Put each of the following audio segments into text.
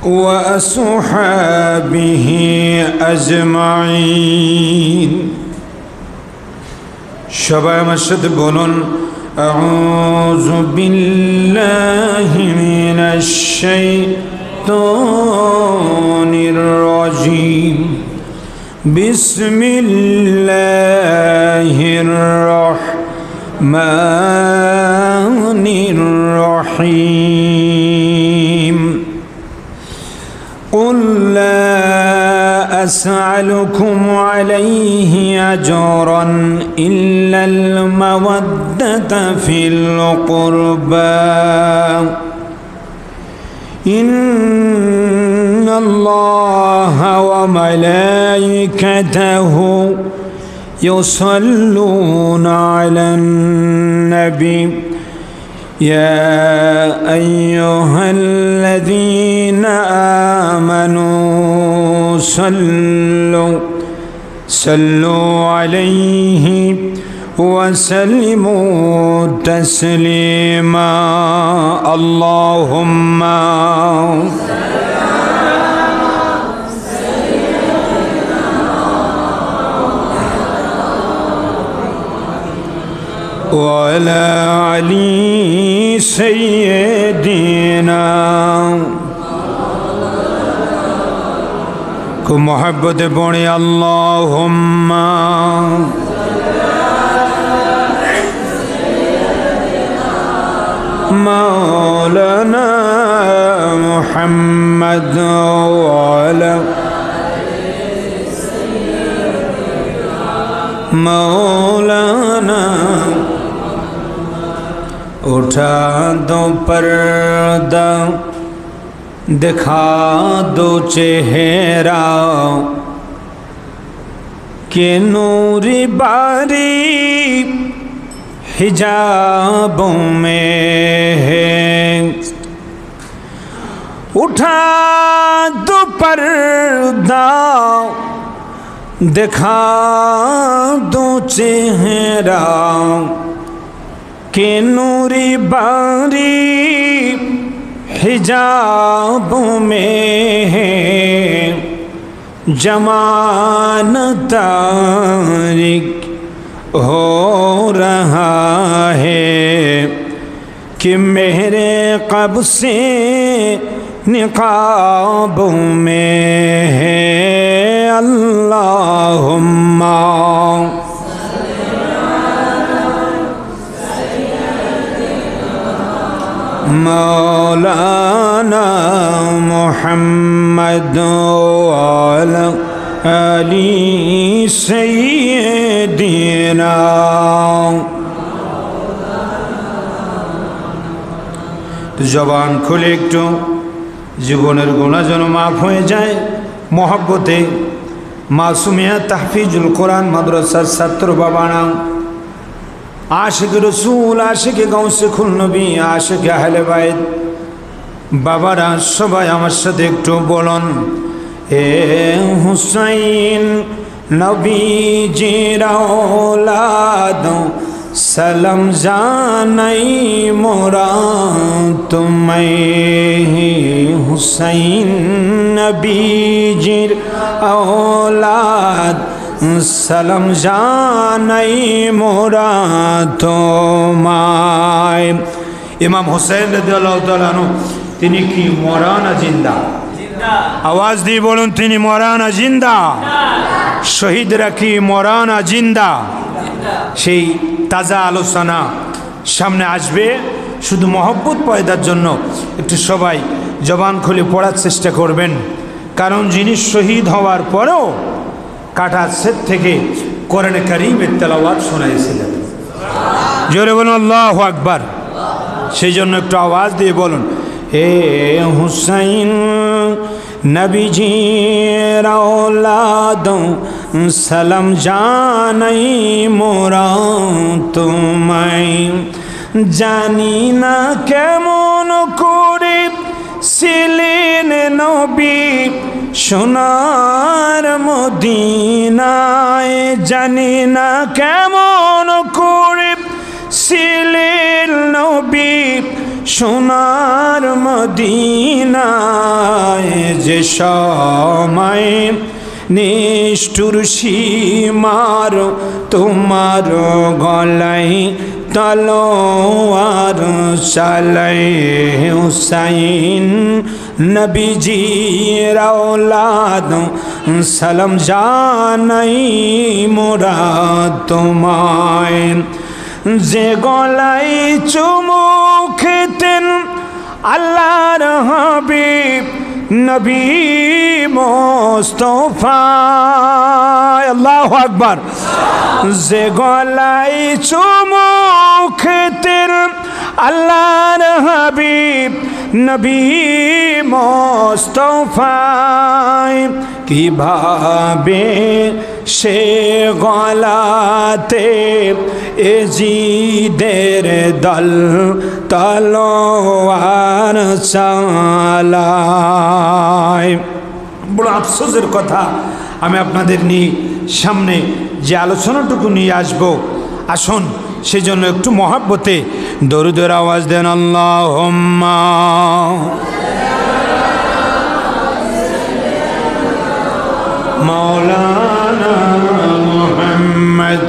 وأصحابه أجمعين সবাই আমার সাথে বলুন أعوذ بالله من الشيطان الرجيم بسم الله الرحمن الرحيم قل لا أسألكم عليه أجرا إلا المودة في القربى إن الله وملائكته يصلون على النبي يا أيها الذين آمنوا صلوا عليه وسلموا تسليما اللهم وعلى علي سيدنا کو محبت بڑی اللہم مولانا محمد وعلى مولانا اٹھا دو پردہ دکھا دو چہرہ کہ نوری باری حجابوں میں ہے اٹھا دو پردہ دکھا دو چہرہ کہ نوری باری حجابوں میں ہے زمان تاریک ہو رہا ہے کہ میرے قبض سے نقابوں میں ہے اللہم مولانا محمد وعلى آل سيدنا تو জবান খুলে একটু জীবনের গুনাহ যেন মাফ হয়ে যায় মহব্বতে মাসুমিয়া তাহফিজুল কোরআন মাদ্রাসার ছাত্র বাবারা عاشق رسول عاشق غوث কুল নবী عاشق আহলে বাইত বাবারা সবাই আমার সাথে একটু বলুন হে হুসাইন নবীজির আওলাদ সালাম জানাই মোরা তোমায় হুসাইন নবীজির আওলাদ সালাম জানাই মোরা তোমায় ইমাম হুসাইন রাদিয়াল্লাহু তাআলা আনহু তিনি কি মরা না জিন্দা? আওয়াজ দিয়ে বলুন তিনি মরা না জিন্দা? শহীদরা কি মরা না জিন্দা? সেই তাজা আলোচনা সামনে আসবে শুধু মহব্বত পয়দার জন্য একটু সবাই জবান খুলে পড়ার চেষ্টা করবেন কারণ যিনি শহীদ হওয়ার পরেও কাটার সেট থেকে কোরআনে কারীমের তেলাওয়াত শোনাইছিলেন জোরে বলুন আল্লাহু আকবার সেই জন্য একটু আওয়াজ দিয়ে বলুন হে হুসাইন নবীজির আওলাদ সালাম জানাই মোরা তোমায় জানি না কেমন করে ছিলেন নবী সোনার মদিনায় জানি না কেমন করে ছিলেন নবী সোনার মদিনায় যে সময় নিষ্ঠুর সীমার তোমার গলায় তলোয়ার চালাই হুসাইন নবীজির আওলাদ সালাম জানাই মোরা তোমায় যে গলায় চুমু খেতেন আল্লাহর হাবিব নবী মুস্তাফা আল্লাহু আকবার যে গলায় চুমু খেতেন আল্লাহর হাবিব নবী মুস্তাফা কিভাবে সে গলাতে এজিদের দল তলোয়ার চালায়। বড় আফসোসের কথা, আমি আপনাদের নিয়ে সামনে যে আলোচনাটুকু নিয়ে আসব, আসুন সেজন্য একটু মহাব্বতে দরুদের আওয়াজ দেন আল্লাহুম্মা মাওলানা মুহাম্মদ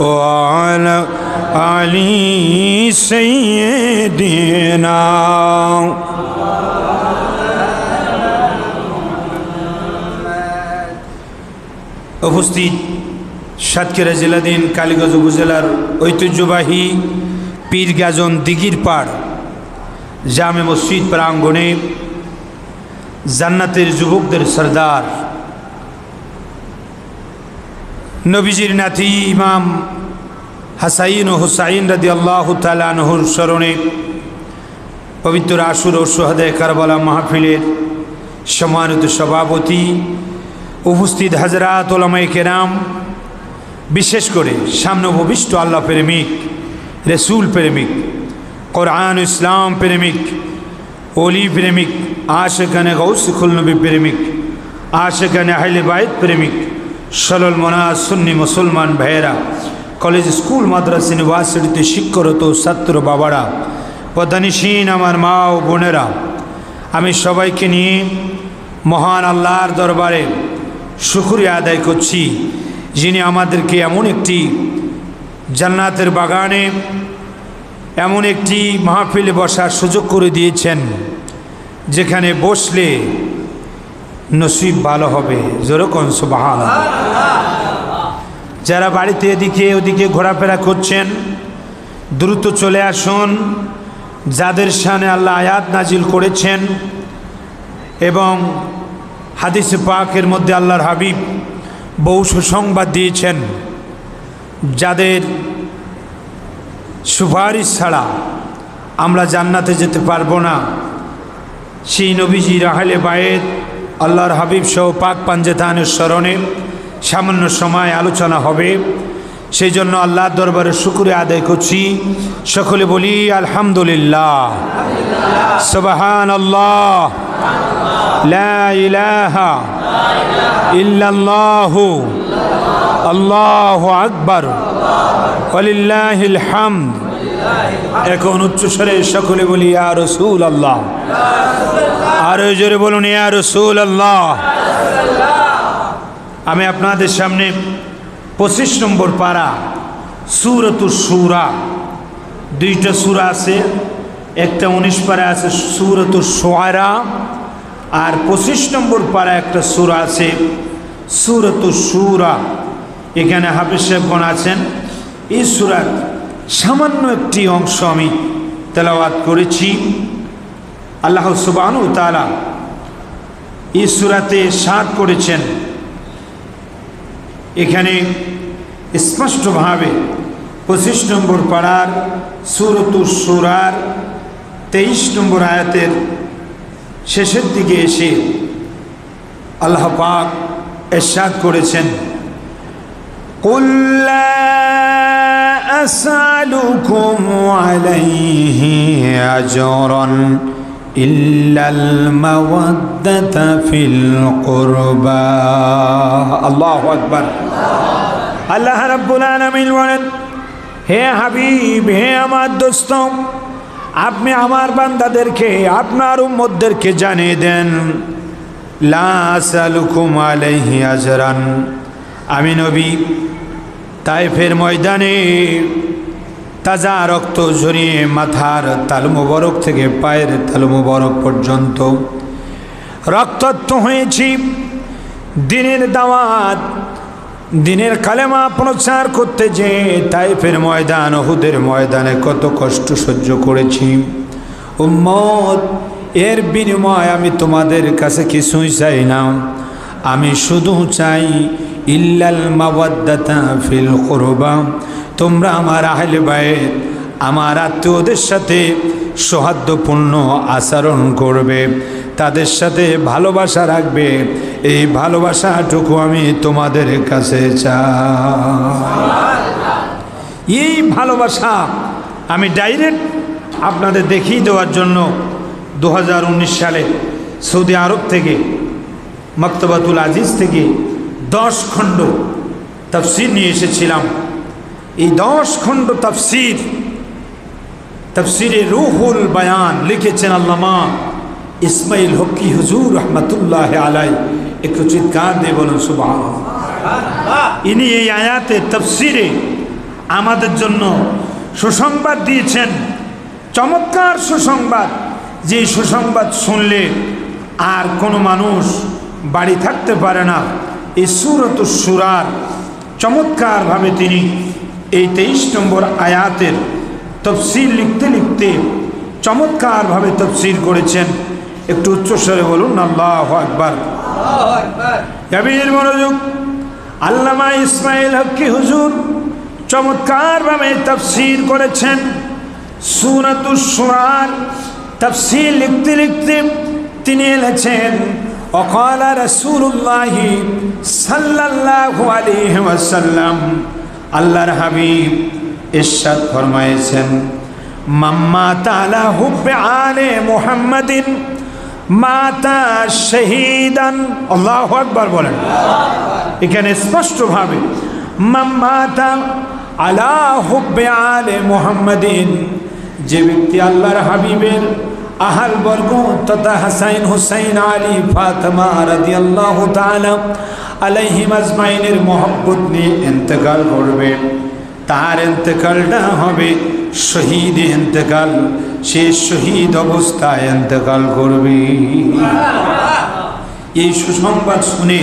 ওয়া আলা আলি সাইয়্যিদিনা। উপস্থিত সাতক্ষীরা জেলাধীন কালীগঞ্জ উপজেলার ঐতিহ্যবাহী পীরগাজন দিঘির পাড় জামে মসজিদ প্রাঙ্গণে জান্নাতের যুবকদের সরদার নবীজির নাতি ইমাম হাসাইন ও হুসাইন রাদিয়াল্লাহু তাআলা আনহুর স্মরণে পবিত্র আশুর ও শুহাদায়ে কারবালা মাহফিলের সম্মানিত সভাপতি, উপস্থিত হযরত উলামায়ে কেরাম, বিশেষ করে সামনে উপবিষ্ট আল্লাহ প্রেমিক, রসুল প্রেমিক, কোরআন ইসলাম প্রেমিক, ওলি প্রেমিক, আশিকানে গৌসুল নবী প্রেমিক, আশিকানে আহলে বাইত প্রেমিক, সরল মনাজ সুন্নি মুসলমান ভাইয়েরা, কলেজ স্কুল মাদ্রাসা ইউনিভার্সিটিতে শিক্ষারত ছাত্র বাবারা, পদানিসীন আমার মা ও বোনেরা, আমি সবাইকে নিয়ে মহান আল্লাহর দরবারে শুকরিয়া আদায় করছি, যিনি আমাদেরকে এমন একটি জান্নাতের বাগানে এমন একটি মাহফিলে বসার সুযোগ করে দিয়েছেন, যেখানে বসলে নসিব ভালো হবে। যেরকম সুবহানাল্লাহ। যারা বাড়িতে এদিকে ওদিকে ঘোরাফেরা করছেন, দ্রুত চলে আসুন। যাদের শানে আল্লাহ আয়াত নাজিল করেছেন এবং হাদিসে পাকের মধ্যে আল্লাহর হাবিব বহু সুসংবাদ দিয়েছেন, যাদের সুপারিশ ছাড়া আমরা জান্নাতে যেতে পারবো না, সেই নবীজির আহলে বাইত আল্লাহর হাবিব সহ পাক পাঞ্জেতানের স্মরণে সামান্য সময় আলোচনা হবে। সেই জন্য আল্লাহর দরবারে শুকরিয়া আদায় করছি। সকলে বলি আলহামদুলিল্লাহ, সুবহানাল্লাহ, লা ইলাহা ইল্লাল্লাহু, আল্লাহু আকবার, ওয়ালিল্লাহিল হামদ। এখন উচ্চস্বরে সকলে বলি ইয়া রাসূলুল্লাহ, আরো জোরে বলুন ইয়া রাসূলুল্লাহ। আমি আপনাদের সামনে 25 নম্বর পারা সূরাতুশ শূরা, দুইটা সূরা আছে, একটা 19 পারা আছে সূরাতুশ শুআরা, আর 25 নম্বর পারা একটা সূরা আছে সূরাতুশ শূরা। এখানে হাফেজ সাহেবগণ আছেন। এই সূরার সামান্য একটি অংশ আমি তেলাওয়াত করেছি। আল্লাহ সুবহানাহু ওয়া তাআলা এই সূরাতে ইরশাদ করেছেন, এখানে স্পষ্টভাবে 25 নম্বর পারার সূরাতুশ শূরার 23 নম্বর আয়াতের শেষের দিকে এসে আল্লাহ পাক ইরশাদ করেছেন, কুল লা আসআলুকুম আলাইহি আজরান ইল্লাল মাওয়াদ্দাতা ফিল কুরবা। আল্লাহু আকবার। আল্লাহ রাব্বুল আলামিন বলেন, হে হাবিব, হে আমার দোস্ত, আপনি আমার বান্দাদেরকে, আপনার উম্মতদেরকে জানিয়ে দেন, লা আসালুকুম আলাইহি আজরান, আমি নবী তায়েফের ময়দানে তাজা রক্ত ঝরিয়ে মাথার তালু মোবারক থেকে পায়ের তালু মোবারক পর্যন্ত রক্তাক্ত হয়েছি। দিনের দাওয়াত, দিনের কালেমা প্রচার করতে যে তায়েফের ময়দান, উহুদের ময়দানে কত কষ্ট সহ্য করেছি। উম্মত, এর বিনিময় আমি তোমাদের কাছে কিছুই চাই না, আমি শুধু চাই ইল্লাল মাওয়াদ্দাতা ফিল কুরবা, তোমরা আমার আহলে বাইত, আমার আত্মীয়দের সাথে সৌহার্দ্যপূর্ণ আচরণ করবে, তাদের সাথে ভালোবাসা রাখবে। এই ভালোবাসাটুকু আমি তোমাদের কাছে চাই। এই ভালোবাসা আমি ডাইরেক্ট আপনাদের দেখিয়ে দেওয়ার জন্য 2019 সালে সৌদি আরব থেকে মক্তবাতুল আজিজ থেকে 10 খণ্ড তাফসীর নিয়ে এসেছিলাম। এই 10 খণ্ড তাফসীরে রুহুল বায়ান লিখেছেন আল্লামা ইসমাইল হকি হুজুর রহমতুল্লাহ আলাই। একটু চিৎকার দিয়ে বলুন সুবহানাল্লাহ। ইনি এই আয়াতে তাফসীরে আমাদের জন্য সুসংবাদ দিয়েছেন, চমৎকার সুসংবাদ। যে সুসংবাদ শুনলে আর কোনো মানুষ বাড়ি থাকতে পারে না। এই সূরাতুশ শূরার চমৎকারভাবে তিনি এই 23 নম্বর আয়াতের তাফসীর লিখতে লিখতে চমৎকারভাবে তাফসীর করেছেন। একটু উচ্চস্বরে বলুন আল্লাহু আকবার। কবির মনোযোগ। আল্লামা ইসমাইল হকি হুজুর চমৎকারভাবে তাফসীর করেছেন সূরাতুশ শূরার। তাফসীর লিখতে লিখতে তিনি লিখেছেন, ওয়াকালা রাসূলুল্লাহ সাল্লাল্লাহু আলাইহি ওয়াসাল্লাম, আল্লাহর হাবিব ইরশাদ ফরমায়েছেন, মাম্মা তাআলা হুব্বে আলে মুহাম্মাদিন মাতা শহীদান। আল্লাহু আকবার বলেন। এখানে স্পষ্টভাবে মাম্মাতা আলা হুব্বে আলে মুহাম্মাদিন, যে ব্যক্তি আল্লাহর হাবিবের আহাল বর্গ তথা হাসাইন হুসাইন আলী ফাতেমা রাদিয়াল্লাহু তাআলা আলাইহিম আজমাইনের মহব্বত নিয়ে ইন্তেকাল করবে, তার ইন্তেকালটা হবে শহীদ ইন্তেকাল। সে শহীদ অবস্থায় ইন্তেকাল করবে। এই সুসংবাদ শুনে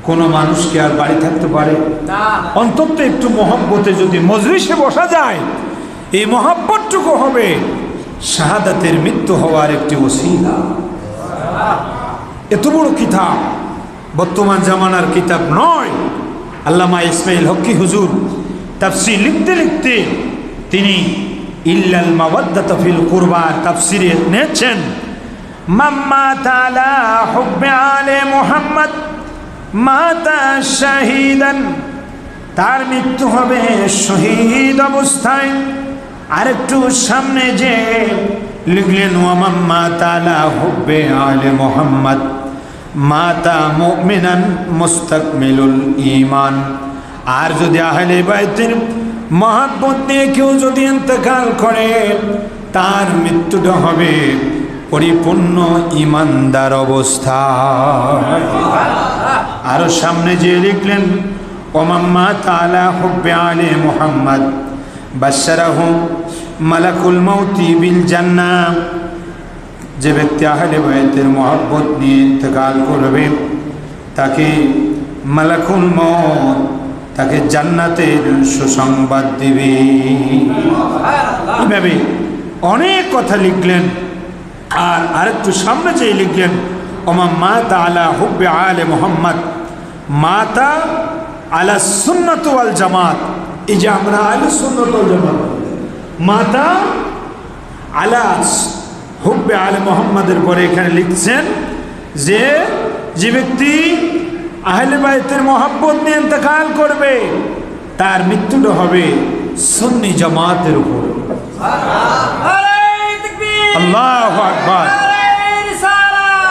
কোনো মানুষকে আর বাড়ি থাকতে পারে না। অন্তত একটু মহব্বতে যদি মজলিসে বসা যায়, এই মহব্বতটুকু হবে শাহাদাতের মৃত্যু হওয়ার একটি ওসিলা। এত বড় কিতাব বর্তমান জামানার কিতাব নয়। আল্লামা ইসমাইল হকি হুজুর তাফসীর লিখতে লিখতে তিনি ইল্লাল মাওয়াদ্দাতা ফিল কুরবা তাফসীরে নিয়েছেন, মাম্মা তাআলা হুব্বে আলে মুহাম্মদ মাতা শাহীদান, তার মৃত্যু হবে শহীদ অবস্থায়। আরেকটু সামনে যে লিখলেন, ওয়া মাম্মা তাআলা হুব্বে আলে মুহাম্মদ মাতা মুমিনান মুস্তাকমিলুল ঈমান, আর যদি আহলে বাইতের মহব্বত নিয়ে কেউ যদি ইন্তেকাল করে, তার মৃত্যুটা হবে পরিপূর্ণ ঈমানদার অবস্থা। আরো সামনে যে লিখলেন, ওয়া মাম্মা তাআলা হুব্বে আলে মুহাম্মদ বাশশারাহু মালাকুল মাউতি বিল জান্নাহ, যে ব্যক্তি আহলে বাইতের মহব্বত নিয়ে ইন্তেকাল করবে, তাকে মালাকুল মউত তাকে জান্নাতের সুসংবাদ দিবে। এইভাবে অনেক কথা লিখলেন। আর আরেকটু সামনে চেয়ে লিখলেন, ওমা মাতা আলা হুব্বে আলে মুহাম্মদ মাতা আলা সুন্নাত ওয়াল জামাত। এই যে আমরা আলে সুন্নাত ওয়াল জামাত, মাতা আলা হুব্বে আলে মুহাম্মাদের পরে এখানে লিখছেন যে যে ব্যক্তি আহলে বাইতের মহব্বত নিয়ে ইন্তেকাল করবে, তার মৃত্যুটা হবে সুন্নি জামাতের উপর। আল্লাহু আকবার।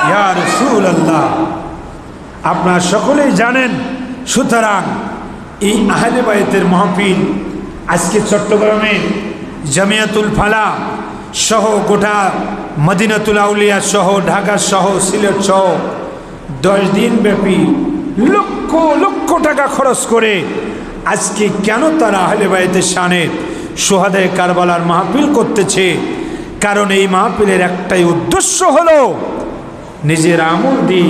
ইয়া রাসূলুল্লাহ, আপনারা সকলেই জানেন। সুতরাং এই আহলে বাইতের মাহফিল আজকে চট্টগ্রামে জামিয়াতুল ফালাহ সহ গোটা মদিনাতুল আউলিয়া সহ ঢাকা সহ সিলেট সহ 10 দিন ব্যাপী লক্ষ লক্ষ টাকা খরচ করে আজকে কেন তারা আহলে বাইতের শানে শুহাদায়ে কারবালার মাহফিল করতেছে? কারণ এই মাহফিলের একটাই উদ্দেশ্য হলো নিজের আমল দিয়ে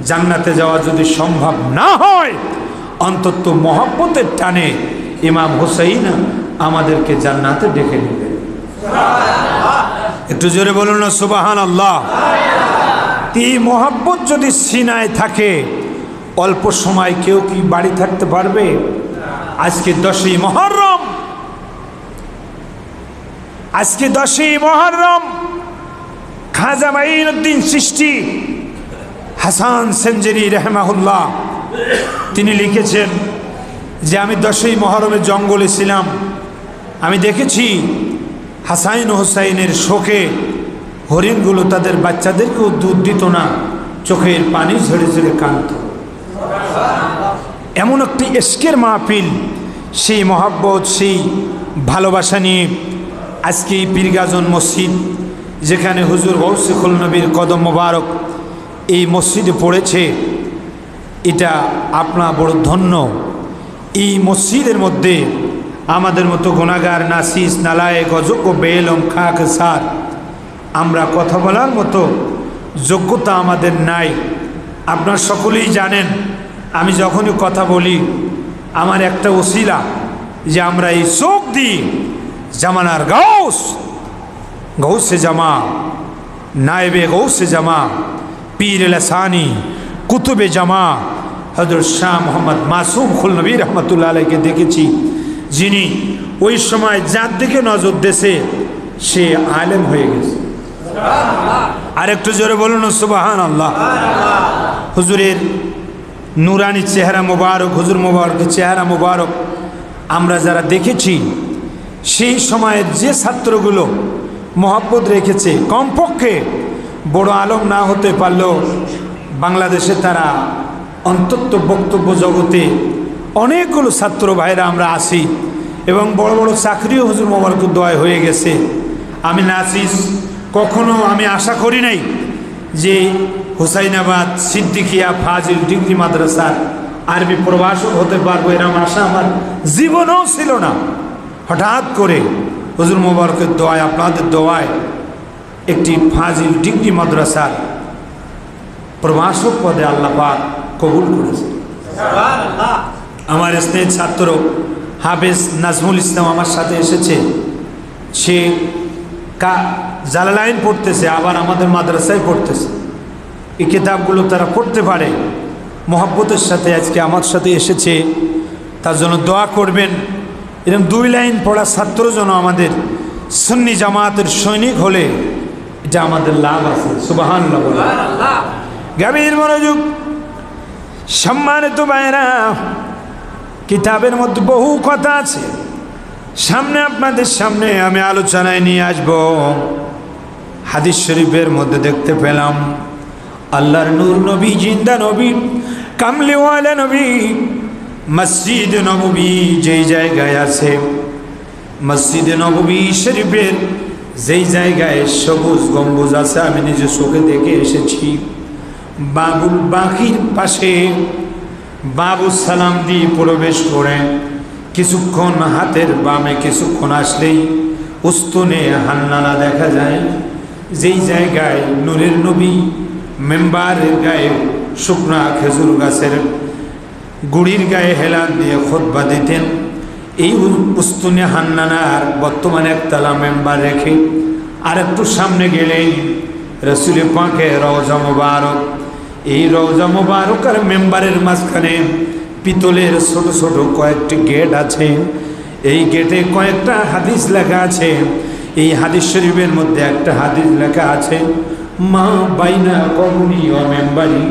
জান্নাতে যাওয়া যদি সম্ভব না হয়, অন্তত মহব্বতের টানে ইমাম হুসাইন আমাদেরকে জান্নাতে ডেকে নেবে। একটু জোরে বলুন না সুবহানাল্লাহ। এই মহব্বত যদি সিনায় থাকে, অল্প সময় কেউ কি বাড়ি থাকতে পারবে? আজকে 10ই মুহররম, আজকে 10ই মুহররম খাজা মাঈনুদ্দিন চিশতি হাসান সেঞ্জুরি রাহমাহুল্লাহ তিনি লিখেছেন যে আমি 10ই মুহররমে জঙ্গলে ছিলাম, আমি দেখেছি হাসান হুসাইনের শোকে হরিণগুলো তাদের বাচ্চাদেরকেও দুধ দিত না, চোখের পানি ঝরে ঝরে কাঁদত। এমন একটি ইশকের মাহফিল, সেই মহব্বত, সেই ভালোবাসা নিয়ে আজকে এই পীরগাজন মসজিদ, যেখানে হুজুর গৌসে খুল নবীর কদম মোবারক এই মসজিদে পড়েছে, এটা আপনার বড় ধন্য। এই মসজিদের মধ্যে আমাদের মতো গুনাহগার, নাসিস, নালায়েক, অযোগ্য, বেইলম, খাকসার আমরা কথা বলার মতো যোগ্যতা আমাদের নাই। আপনারা সকলেই জানেন, আমি যখনই কথা বলি আমার একটা ওসিলা যে আমরা এই চোখ দিই জামানার গৌসে জামা, নায়েবে গৌসে জামা, পীর লাসানি, কুতুবে জামা হযরত শাহ মোহাম্মদ মাসুম খুল নবী রহমতুল্লাহ আলাইকে দেখেছি, যিনি ওই সময় যার দিকে নজর দেশে সে আলেম হয়ে গেছে। আর একটু জোরে বলুন সুবহানাল্লাহ। হুজুরের নুরানি চেহারা মোবারক, হুজুর মোবারকের চেহারা মোবারক আমরা যারা দেখেছি, সেই সময়ের যে ছাত্রগুলো মহব্বত রেখেছে, কমপক্ষে বড় আলম না হতে পারলেও বাংলাদেশে তারা অন্তত বক্তব্য জগতে অনেকগুলো ছাত্র ভাইরা আমরা আসি এবং বড় বড় চাকরিও হুজুর মোবারকের দোয়ায় হয়ে গেছে। আমি নাসিস, কখনো আমি আশা করি নাই যে হুসাইনাবাদ সিদ্দিকিয়া ফাজিল ডিগ্রি মাদ্রাসার আরবি প্রভাষক হতে পারবো, এরকম আশা আমার জীবনেও ছিল না। হঠাৎ করে হুজুর মোবারকের দোয়ায়, আপনাদের দোয়ায় একটি ফাজিল ডিগ্রি মাদ্রাসার প্রভাষক পদে আল্লাহ পাক কবুল করেছে। আমার স্নেহ ছাত্র হাফেজ নাজমুল ইসলাম আমার সাথে এসেছে, সে জালালাইন পড়তেছে, আবার আমাদের মাদ্রাসায় পড়তেছে। এই কিতাবগুলো তারা পড়তে পারে, মহব্বতের সাথে আজকে আমার সাথে এসেছে, তার জন্য দোয়া করবেন। এরকম 2 লাইন পড়া ছাত্র যেন আমাদের সুন্নি জামাতের সৈনিক হলে এটা আমাদের লাভ আছে। সুবহানাল্লাহ। গভীর মনোযোগ, সম্মানিত ভাইরা, কিতাবের মধ্যে বহু কথা আছে, সামনে আপনাদের সামনে আমি আলোচনায় নিয়ে আসব। হাদিস শরীফের মধ্যে দেখতে পেলাম আল্লাহর নূর নবী, জিন্দা নবী, কামলিওয়ালা নবী মসজিদ নববী যেই জায়গায় আছে, মসজিদ নববী শরীফের যেই জায়গায় সবুজ গম্বুজ আছে, আমি নিজে চোখে দেখে এসেছি। বাবুল বাকির পাশে বাবু সালাম দিয়ে প্রবেশ করে কিছুক্ষণ হাতের বামে কিছুক্ষণ আসলেই উস্তুনে হান্নানা দেখা যায়, যেই জায়গায় নূরের নবী মেম্বারের গায়ে শুকনা খেজুর গাছের গুড়ির গায়ে হেলান দিয়ে খুতবা দিতেন। এই উস্তুনে হান্নানার বর্তমানে একতলা মেম্বার রেখে আর একটু সামনে গেলেই রসুল পাকের রওজা মুবারক। এই রওজা মুবারক আর মেম্বারের মাঝখানে পিতলের ছোট ছোট কয়েকটি গেট আছে, এই গেটে কয়েকটা হাদিস লেখা আছে। এই হাদিস শরীফের মধ্যে একটা হাদিস লেখা আছে, মা বাইনা কবরি ও মেম্বারি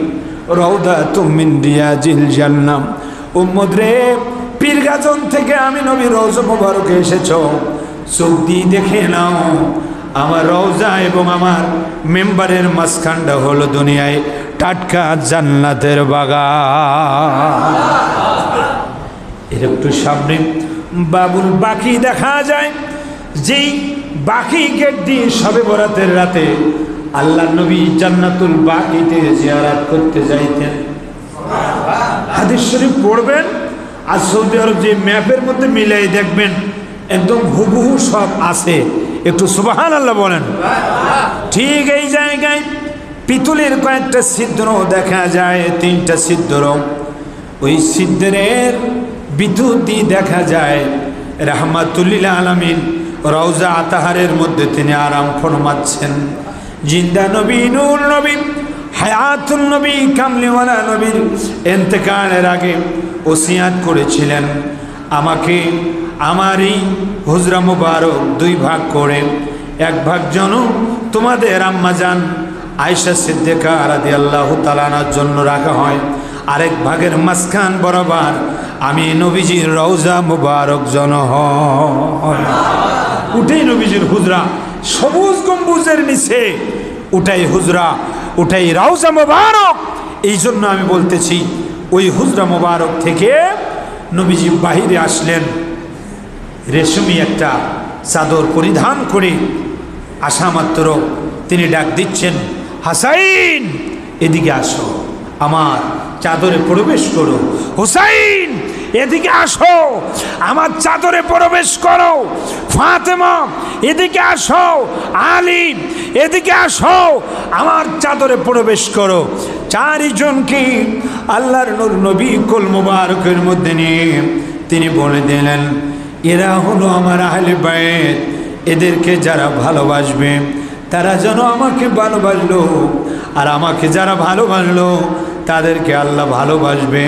রওদাতুম মিন রিয়াজিল জান্নাহ। উম্মত রে, পীরগাজন থেকে আমি নবী রওজা মুবারকে এসেছো, চোখ দিয়ে দেখে নাও, আমার রওজা এবং আমার মেম্বারের মাঝখানটা হলো দুনিয়ায় টাটকা জান্নাতের বাগান। এর একটু সামনে বাবুল বাকি দেখা যায়, যেই বাকি গেট দিয়ে শবে বরাতের রাতে আল্লাহ নবী জান্নাতুল বাকিতে জিয়ারত করতে যাইতেন। হাদিস শরীফ পড়বেন আর সৌদি আরব যে ম্যাপের মধ্যে মিলাই দেখবেন একদম হুবহু সব আছে। একটু সুবহানাল্লাহ বলেন। ঠিক এই জায়গায় পিতলের কয়েকটা ছিদ্র দেখা যায়, 3টা ছিদ্র। ওই ছিদ্রের বিদ্যুৎ দিয়ে দেখা যায় রাহমাতুল্লিল আলামিন রওজা আতাহারের মধ্যে তিনি আরাম ফরমাচ্ছেন। জিন্দা নবী, নূর নবী, হায়াতুন নবী, কামলিওয়ালা নবীর ইন্তেকালের আগে ওসিয়াত করেছিলেন, আমাকে আমার এই হুজরা মুবারক 2 ভাগ করে, এক ভাগ যেন তোমাদের আম্মাজান আয়েশা সিদ্দিকা রাদিয়াল্লাহু তাআলা আনহার জন্য রাখা হয়, আরেক ভাগের মাঝখান বরাবর আমি নবীজির রওজা মুবারক যেন হয়। উঠেই নবীজির হুজরা, সবুজ গম্বুজের নিচে উঠাই হুজরা, উঠাই রওজা মুবারক। এই জন্য আমি বলতেছি ওই হুজরা মুবারক থেকে নবীজি বাহিরে আসলেন রেশমি একটা চাদর পরিধান করে। আসা মাত্র তিনি ডাক দিচ্ছেন, হাসাইন এদিকে আসো, আমার চাদরে প্রবেশ করো। হুসাইন এদিকে আসো, আমার চাদরে প্রবেশ করো। ফাতেমা এদিকে আসো, আলী এদিকে আসো, আমার চাদরে প্রবেশ করো। 4 জনকে আল্লাহর নূর নবী কোল মুবারকের মধ্যে নিয়ে তিনি বলে দিলেন, এরা হলো আমার আহলে বাইত, এদেরকে যারা ভালোবাসবে তারা যেন আমাকে ভালোবাসলো, আর আমাকে যারা ভালোবাসলো তাদেরকে আল্লাহ ভালোবাসবে,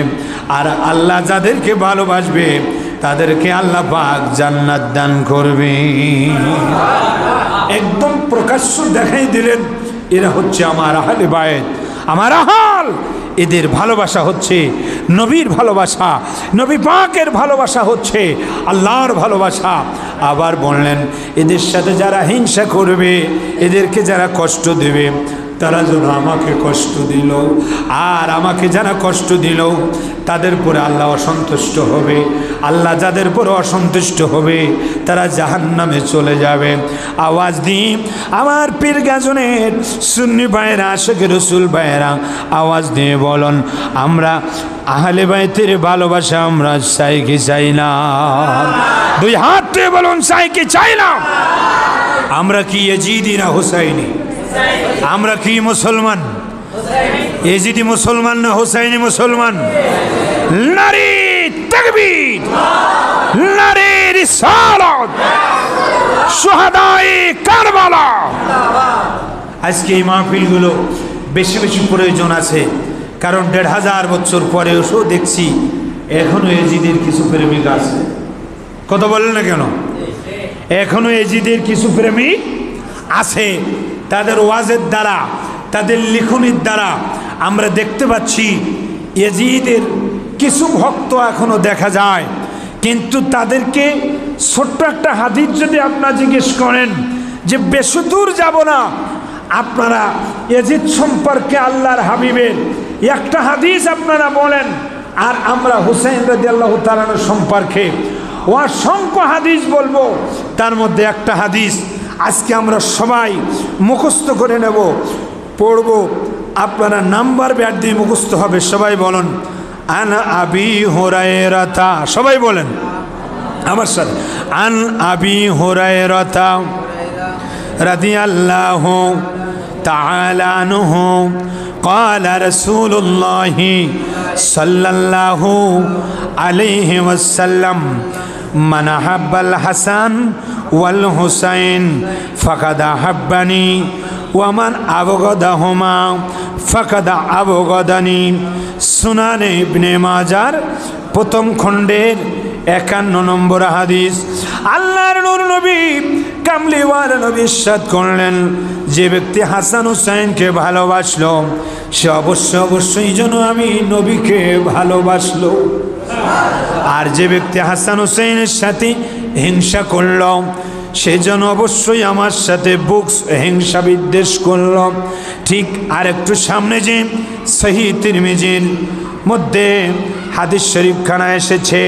আর আল্লাহ যাদেরকে ভালোবাসবে তাদেরকে আল্লাহ পাক জান্নাত দান করবে। একদম প্রকাশ্য দেখাই দিলেন, এরা হচ্ছে আমার আহলে বাইত, আমার আহাল। এদের ভালোবাসা হচ্ছে নবীর ভালোবাসা, নবী পাকের ভালোবাসা হচ্ছে আল্লাহর ভালোবাসা। আবার বললেন, এদের সাথে যারা হিংসা করবে, এদেরকে যারা কষ্ট দেবে, তারা যেন আমাকে কষ্ট দিল, আর আমাকে যারা কষ্ট দিল তাদের পরে আল্লাহ অসন্তুষ্ট হবে। আল্লাহ যাদের পরে অসন্তুষ্ট হবে তারা জাহান্নামে চলে যাবে। আওয়াজ দিই আমার পীর গাজনের সুন্নি ভাইয়েরা, আশিকে রাসূল ভাইয়েরা, আওয়াজ দিয়ে বলুন, আমরা আহলে বাইতের ভালোবাসা আমরা চাই কি চাই না? 2 হাত দিয়ে বলুন, চাই কি চাই না? আমরা কি ইয়াজিদি না হুসাইনি? আমরা কি মুসলমান? ইয়াজিদি মুসলমান না হুসাইনি মুসলমান? নারী তাকবীর, নারী রিসালাত, শুহাদায়ে কারবালা। আজকে এই মাহফিলগুলো বেশি বেশি প্রয়োজন আছে, কারণ 1500 বছর পরে এসেও দেখছি এখনো ইয়াজিদের কিছু প্রেমিক আছে। কথা বলেন না কেন? এখনো ইয়াজিদের কিছু প্রেমিক আছে। তাদের ওয়াজের দ্বারা, তাদের লিখনির দ্বারা আমরা দেখতে পাচ্ছি ইয়াজিদের কিছু ভক্ত এখনো দেখা যায়। কিন্তু তাদেরকে ছোট্ট একটা হাদিস যদি আপনারা জিজ্ঞেস করেন যে বেশি দূর যাব না, আপনারা ইয়াজিদ সম্পর্কে আল্লাহর হাবিবের একটা হাদিস আপনারা বলেন, আর আমরা হুসাইন রাদিয়াল্লাহু তাআলা সম্পর্কে অসংখ্য হাদিস বলবো। তার মধ্যে একটা হাদিস আজকে আমরা সবাই মুখস্থ করে নেব, পড়ব। আপনারা নাম্বার ব্যাট দিয়ে মুখস্থ হবে। সবাই বলুন, আন আবি হুরায়রা, সবাই বলেন আমার সাথে, আন আবি হুরায়রা রাদিয়াল্লাহু তাআলা আনহু قال رسول الله صلى الله عليه وسلم من أحب الحسن والحسين فقد أحبني ومن أبغضهما فقد أبغضني। সুনানে ইবনে মাজার প্রথম খণ্ডের 51 নম্বর হাদিস। আল্লাহর নূর নবী কামলিওয়ালা নবী ইরশাদ করলেন, যে ব্যক্তি হাসান হুসাইনকে ভালোবাসলো সে অবশ্যই যেন আমি নবীকে ভালোবাসলো। আর যে ব্যক্তি হাসান হুসাইনের সাথে হিংসা করল সে যেন অবশ্যই আমার সাথে হিংসা বিদ্বেষ করল। ঠিক আর একটু সামনে যে সহিহ তিরমিজির মধ্যে হাদিস শরীফ খানা এসেছে,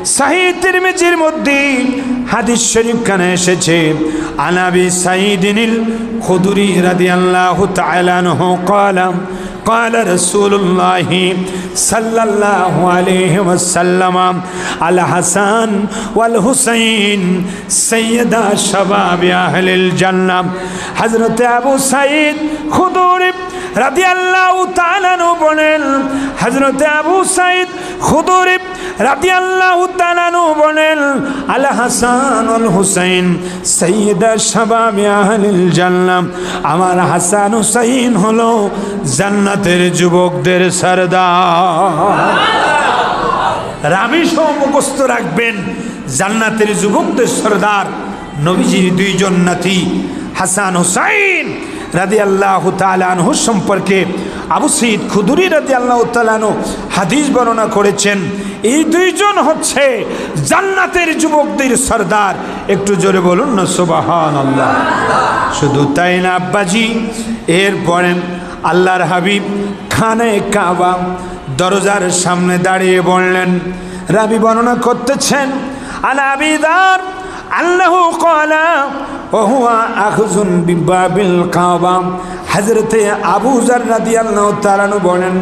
সহিহ তিরমিজির মধ্যে হাদিস শরীফ খানে এসেছে, আনাবি সাইদিনিল খুদরি রাদিয়াল্লাহু তাআলা আনহু ক্বালা ক্বালা রাসূলুল্লাহি সাল্লাল্লাহু আলাইহি ওয়াসাল্লাম আল হাসান ওয়াল হুসাইন সাইয়্যিদা শাবাবি আহলিল জান্নাহ। হযরত আবু সাঈদ খুদরি রাদিয়াল্লাহু তাআলা আনহু বলেন, হযরত আবু সাঈদ খুদরি রাদিয়াল্লাহু তাআলা আনহু বলেন, আল হাসান ওয়াল হুসাইন সাইয়্যিদা শাবাবি আহলিল জান্নাহ, আমার হাসান হুসাইন হলো জান্নাতের যুবকদের সরদার। রামিসহ মুখস্থ রাখবেন, জান্নাতের যুবকদের সরদার নবীজির দুইজন নাতি হাসান হুসাইন রাদিয়াল্লাহু তাআলা আনহু সম্পর্কে আবু সাঈদ খুদরি রাদিয়াল্লাহু তাআলা আনহু হাদিস বর্ণনা করেছেন। এই দুইজন হচ্ছে জান্নাতের যুবকদের সরদার। একটু জোরে বলুন না সুবহানাল্লাহ। শুধু তাই না আব্বাজি, এরপরে আল্লাহর হাবিব খানে কাবা দরজার সামনে দাঁড়িয়ে বললেন, রাবি বর্ণনা করতেছেন, আন আবি যার আল্লাহু ক্বালা ওয়া হুয়া আখযুন বিবাবিল কাবা। হযরতে আবু যার রাদিয়াল্লাহু তাআলা বলেন,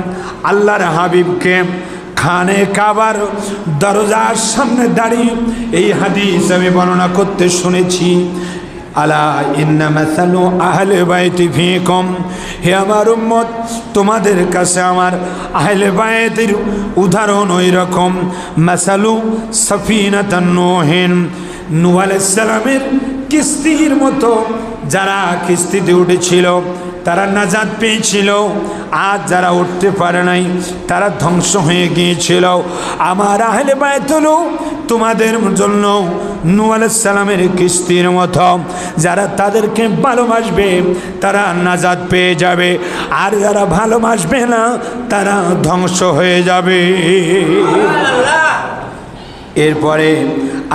আল্লাহর হাবিবকে খানে কাবার দরজার সামনে দাঁড়িয়ে এই হাদিস আমি বর্ণনা করতে শুনেছি। আলা ইন্না মাসালু আহলে বাইতি ফিকুম, হে আমার উম্মত, তোমাদের কাছে আমার আহলে বাইতের উদাহরণ ওই রকম মাসালু সাফিনাতান নূহিন, নূহ আলাইহিস সালামের কিস্তির মতো। যারা কিস্তিতে উঠেছিল তারা নাজাত পেয়েছিল, আজ যারা উঠতে পারে নাই তারা ধ্বংস হয়ে গিয়েছিল। আমার আহলে বাইত হলো তোমাদের জন্য নূহ আলাইহিস সালামের কিস্তির মতো। যারা তাদেরকে ভালোবাসবে তারা নাজাত পেয়ে যাবে, আর যারা ভালোবাসবে না তারা ধ্বংস হয়ে যাবে। এরপরে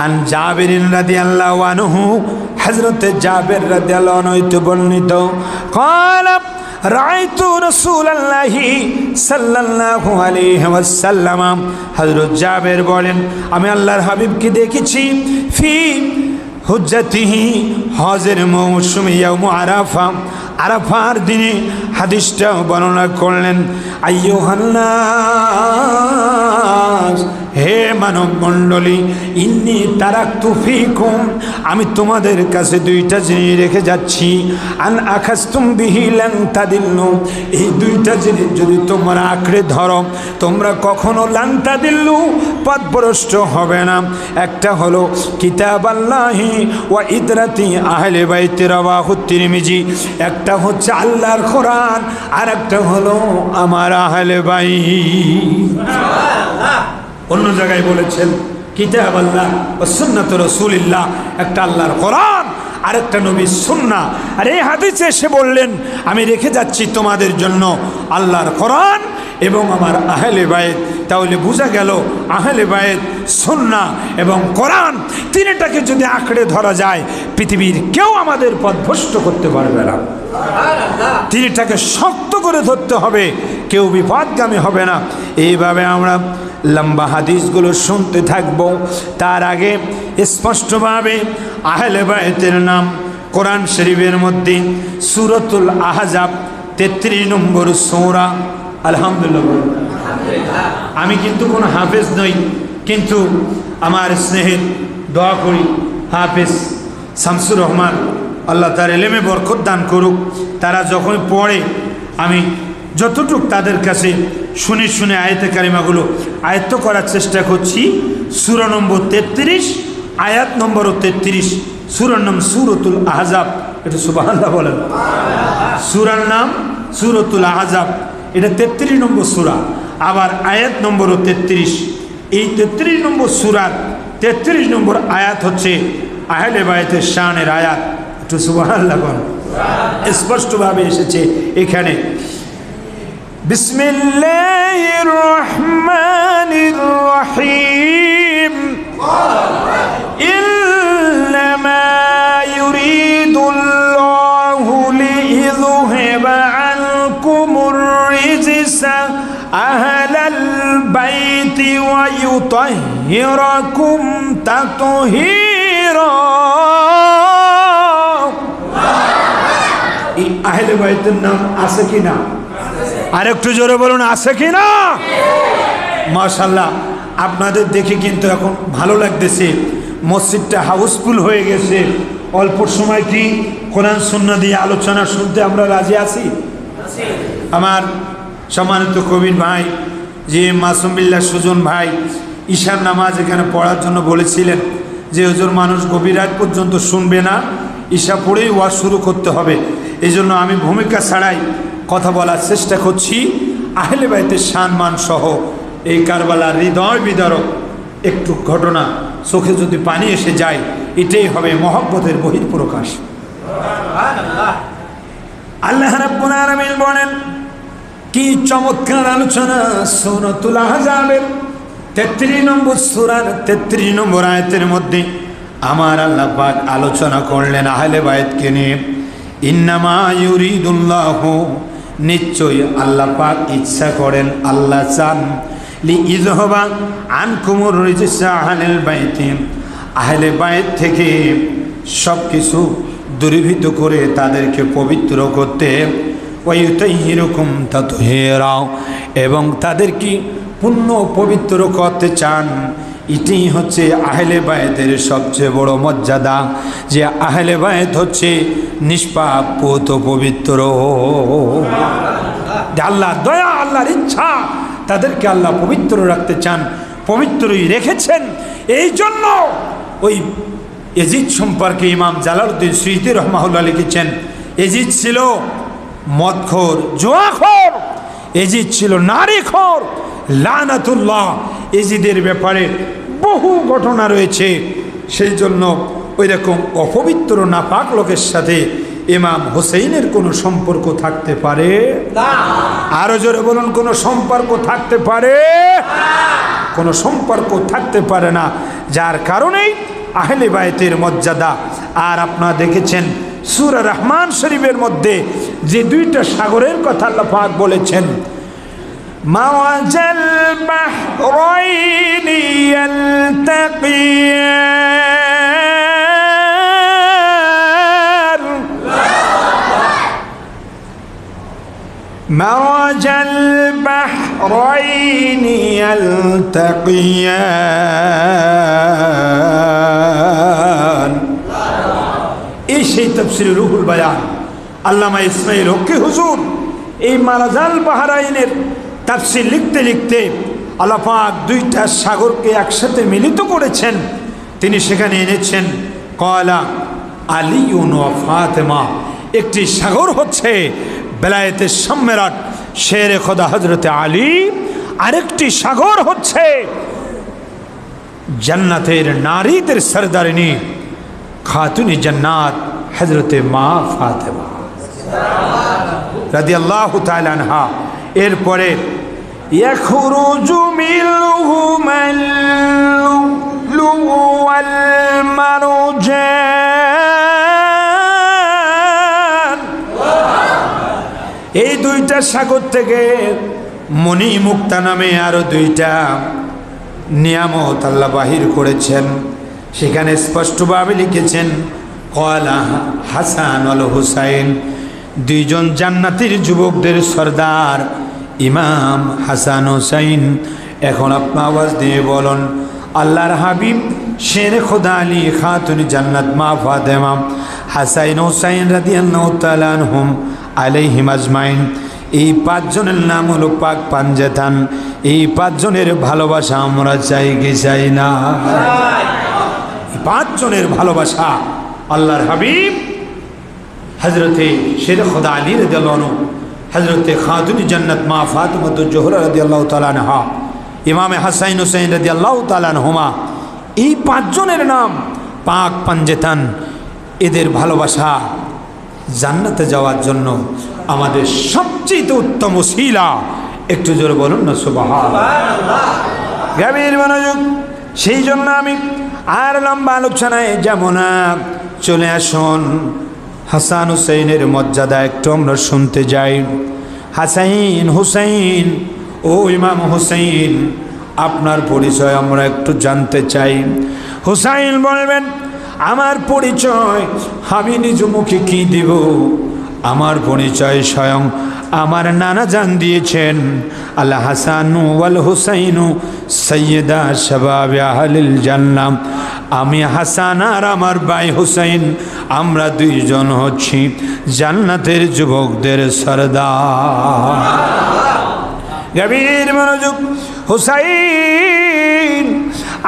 আন জাবির রাদিয়াল্লাহু আনহু, হযরত জাবির রাদিয়াল্লাহু আনহু বর্ণিত, ক্বালা রাআইতু রাসূলুল্লাহি সাল্লাল্লাহু আলাইহি ওয়াসাল্লাম, হযরত জাবির বলেন, আমি আল্লাহর হাবিবকে দেখেছি ফি হুজ্জাতিহি, হজের মৌসুমে ইয়াউম আরাফা, আরাফার দিনে। হাদিসটা বর্ণনা করলেন, আইয়ুহান নাস, হে মানব মণ্ডলী, ইন্নী তারাকতু ফীকুম, আমি তোমাদের কাছে দুইটা জিনিস রেখে যাচ্ছি। আন আখাজতুম বিহি লান তাদিল্লু, এই দুইটা জিনিস যদি তোমরা আঁকড়ে ধরো তোমরা কখনো লান তাদিল্লু, পথভ্রষ্ট হবে না। একটা হলো কিতাবাল্লাহি ওয়া ইতরাতি আহলে বাইতি রাওয়াহু তিরমিজি, একটা হচ্ছে আল্লাহর কোরআন, আর একটা হলো আমার আহলে বাইত। অন্য জায়গায় বলেছেন কিতাব আল্লাহ ও সুন্নাত রাসূলিল্লাহ, একটা আল্লাহর কোরআন আর একটা নবীর সুন্নাহ। আর এই হাদিসে এসে বললেন, আমি রেখে যাচ্ছি তোমাদের জন্য আল্লাহর কোরআন এবং আমার আহলে বাইত। তাহলে বোঝা গেল আহলে বাইত, সুন্নাহ এবং কোরআন তিনটাকে যদি আঁকড়ে ধরা যায় পৃথিবীর কেউ আমাদের পথভ্রষ্ট করতে পারবে না। তিনটাকে শক্ত করে ধরতে হবে, কেউ বিপদগামী হবে না। এইভাবে আমরা লম্বা হাদিসগুলো শুনতে থাকব। তার আগে স্পষ্টভাবে আহলে বাইতের নাম কোরআন শরীফের মধ্যে সূরাতুল আহজাব 33 নম্বর সূরা। আলহামদুলিল্লাহ। আমি কিন্তু কোনো হাফেজ নই, কিন্তু আমার স্নেহের দোয়া করি হাফেজ শামসুর রহমান, আল্লাহ তার ইলমে বরকত দান করুক। তারা যখন পড়ে আমি যতটুক তাদের কাছে শুনে শুনে আয়াতে কারিমাগুলো আয়ত্ত করার চেষ্টা করছি। সূরা নম্বর 33, আয়াত নম্বর 33, সূরার নাম সূরাতুল আহজাব। এটা সুবহানাল্লাহ বলেন। সূরার নাম সূরাতুল আহজাব, এটা 33 নম্বর সূরা, আবার আয়াত নম্বর 33। এই 33 নম্বর সূরার 33 নম্বর আয়াত হচ্ছে আহলে বাইতের শানের আয়াত। একটু সুবহানাল্লাহ বলেন। স্পষ্টভাবে এসেছে এখানে, বিসমিল্লাহির রহমানির রহিম, ইন্নামা ইউরিদুল্লাহু লিইযহিবা আনকুমুর রিজসা আহলাল বাইতি ওয়া ইউতাহহিরাকুম তাতহীরা। এই আহলে বাইতের নাম আছে কি না? আরেকটু জোরে বলুন, আছে কি না? মাশাআল্লাহ, আপনাদের দেখে কিন্তু এখন ভালো লাগতেছে, মসজিদটা হাউসফুল হয়ে গেছে। অল্প সময় কি কোরআন সুন্নাহ দিয়ে আলোচনা শুনতে আমরা রাজি আছি? আমার সম্মানিত কবির ভাই যে মাসুম বিল্লাহ সুজন ভাই ঈশার নামাজ এখানে পড়ার জন্য বলেছিলেন যে হুজুর মানুষ গভীর রাত পর্যন্ত শুনবে না, ঈশা পড়েই ওয়াজ শুরু করতে হবে। এই জন্য আমি ভূমিকা ছাড়াই কথা বলার চেষ্টা করছি। আহলে বাইতের সম্মান সহ এই কারবালার হৃদয় বিদারক একটু ঘটনা চোখে যদি পানি এসে যায়, এটাই হবে মহব্বতের বহিঃপ্রকাশ। আল্লাহ রাব্বুল আলামিন বলেন, কি চমৎকার আলোচনা! সূরাতুল আহজাবের 33 নম্বর সূরার 33 নম্বর আয়াতের মধ্যে আমার আল্লাহ পাক আলোচনা করলেন আহলে বাইতকে নিয়ে। ইন্নামা ইউরিদুল্লাহু, নিশ্চয়ই আল্লাহ পাক ইচ্ছা করেন, আল্লাহ চান, লিইযহাবা আনকুমুর রিজসা আহলিল বাইতি, আহলে বাইত থেকে সব কিছু দূরীভূত করে তাদেরকে পবিত্র করতে, ওয়ায়ুতাহহিরুকুম তাতহীরা, এবং তাদেরকে পূর্ণ পবিত্র করতে চান। এটাই হচ্ছে আহলে বায়েতের সবচেয়ে বড় মর্যাদা, যে আহলে বায়েত হচ্ছে নিষ্পাপ পুত পবিত্র। আল্লাহ দয়া, আল্লাহর ইচ্ছা, তাদেরকে আল্লাহ পবিত্র রাখতে চান, পবিত্রই রেখেছেন। এই জন্য ওই এজিদ সম্পর্কে ইমাম জালালউদ্দিন সুয়ুতী রাহমাহুল্লাহ লিখেছেন, এজিদ ছিল মদখোর, জুয়াখোর, এজিদ ছিল নারীখোর, লানাতুল্লাহ। এজিদের ব্যাপারে বহু ঘটনা রয়েছে। সেই জন্য ওই রকম অপবিত্র নাপাক লোকের সাথে ইমাম হুসাইনের কোনো সম্পর্ক থাকতে পারে না। আরো জোরে বলুন, কোনো সম্পর্ক থাকতে পারে না, কোনো সম্পর্ক থাকতে পারে না। যার কারণেই আহলে বাইতের মর্যাদা। আর আপনারা দেখেছেন সূরা রহমান শরীফের মধ্যে যে দুইটা সাগরের কথা আল্লাহ পাক বলেছেন, মাওয়াজাল বাহরাইনি ইয়ালতাকিয়ান, মাওয়াজাল বাহরাইনি ইয়ালতাকিয়ান। এই সেই তাফসীরে রুহুল বায়ান আল্লামা ইসমাইল হক্কি হুজুর এই মারাজাল বাহরাইনের তাফসীর লিখতে লিখতে আল্লাহ পাক দুইটা সাগরকে একসাথে মিলিত করেছেন। তিনি সেখানে এনেছেন কয়লা আলিউন ওয়া ফাতেমা। একটি সাগর হচ্ছে বেলায়েতের সম্রাট শেরে খোদা হযরতে আলী, আরেকটি সাগর হচ্ছে জান্নাতের নারীদের সরদারিনী খাতুনে জান্নাত হযরতে মা ফাতেমা রাদিয়াল্লাহু তাআলা আনহা। এরপরে ইয়াখরুজু মিনহুমাল লুলু ওয়াল মারজান। এই দুইটা সাগর থেকে মণি মুক্তা নামে আরো দুইটা নিয়ামত আল্লাহ বাহির করেছেন। সেখানে স্পষ্টভাবে লিখেছেন কয়লা হাসান আল হুসাইন, দুইজন জান্নাতের যুবকদের সর্দার ইমাম হাসান হুসাইন। এখন আপনি আওয়াজ দিয়ে বলুন, আল্লাহর হাবিব শেরে খোদা আলী খাতুনে জান্নাত মা ফাতেমা হাসাইন হুসাইন রাদিয়াল্লাহু তাআলা আনহুম আলাইহিম আজমাইন, এই পাঁচজনের নাম হলো পাক পাঞ্জেতান। এই পাঁচজনের ভালোবাসা আমরা চাই কি চাই না? পাঁচজনের ভালোবাসা আল্লাহর হাবিব হযরতে শেরে খোদা আলী রাদিয়াল্লাহু আনহু, হযরতে খাতুনে জান্নাত মা ফাতেমাতুজ জোহরা রাদিয়াল্লাহু তাআলা আনহা, ইমামে হাসাইন হুসাইন রাদিয়াল্লাহু তাআলা আনহুমা, এই পাঁচজনের নাম পাক পাঞ্জেতান। এদের ভালোবাসা জান্নাতে যাওয়ার জন্য আমাদের সবচেয়ে উত্তম ওসিলা। একটু জোরে বলুন না সুবহানাল্লাহ। গভীর মনোযোগ। সেই জন্য আমি আর লম্বা আলোচনায় যাব না, চলে আসুন হাসান হুসাইনের মর্যাদা একটু আমরা শুনতে যাই। হাসাইন হুসাইন ও ইমাম হুসাইন, আপনার পরিচয় আমরা একটু জানতে চাই। হুসাইন বলবেন, আমার পরিচয় আমি নিজ মুখে কি দিব? আমার পরিচয় স্বয়ং আমার নানা জান দিয়েছেন। আল হাসানু ওয়াল হুসাইনু সাইয়্যিদা শাবাব আহলিল জান্নাহ। আমি হাসান আর আমার ভাই হুসাইন, আমরা দুইজন হচ্ছি জান্নাতের যুবকদের সরদার। গভীর মনোযোগ। হুসাইন,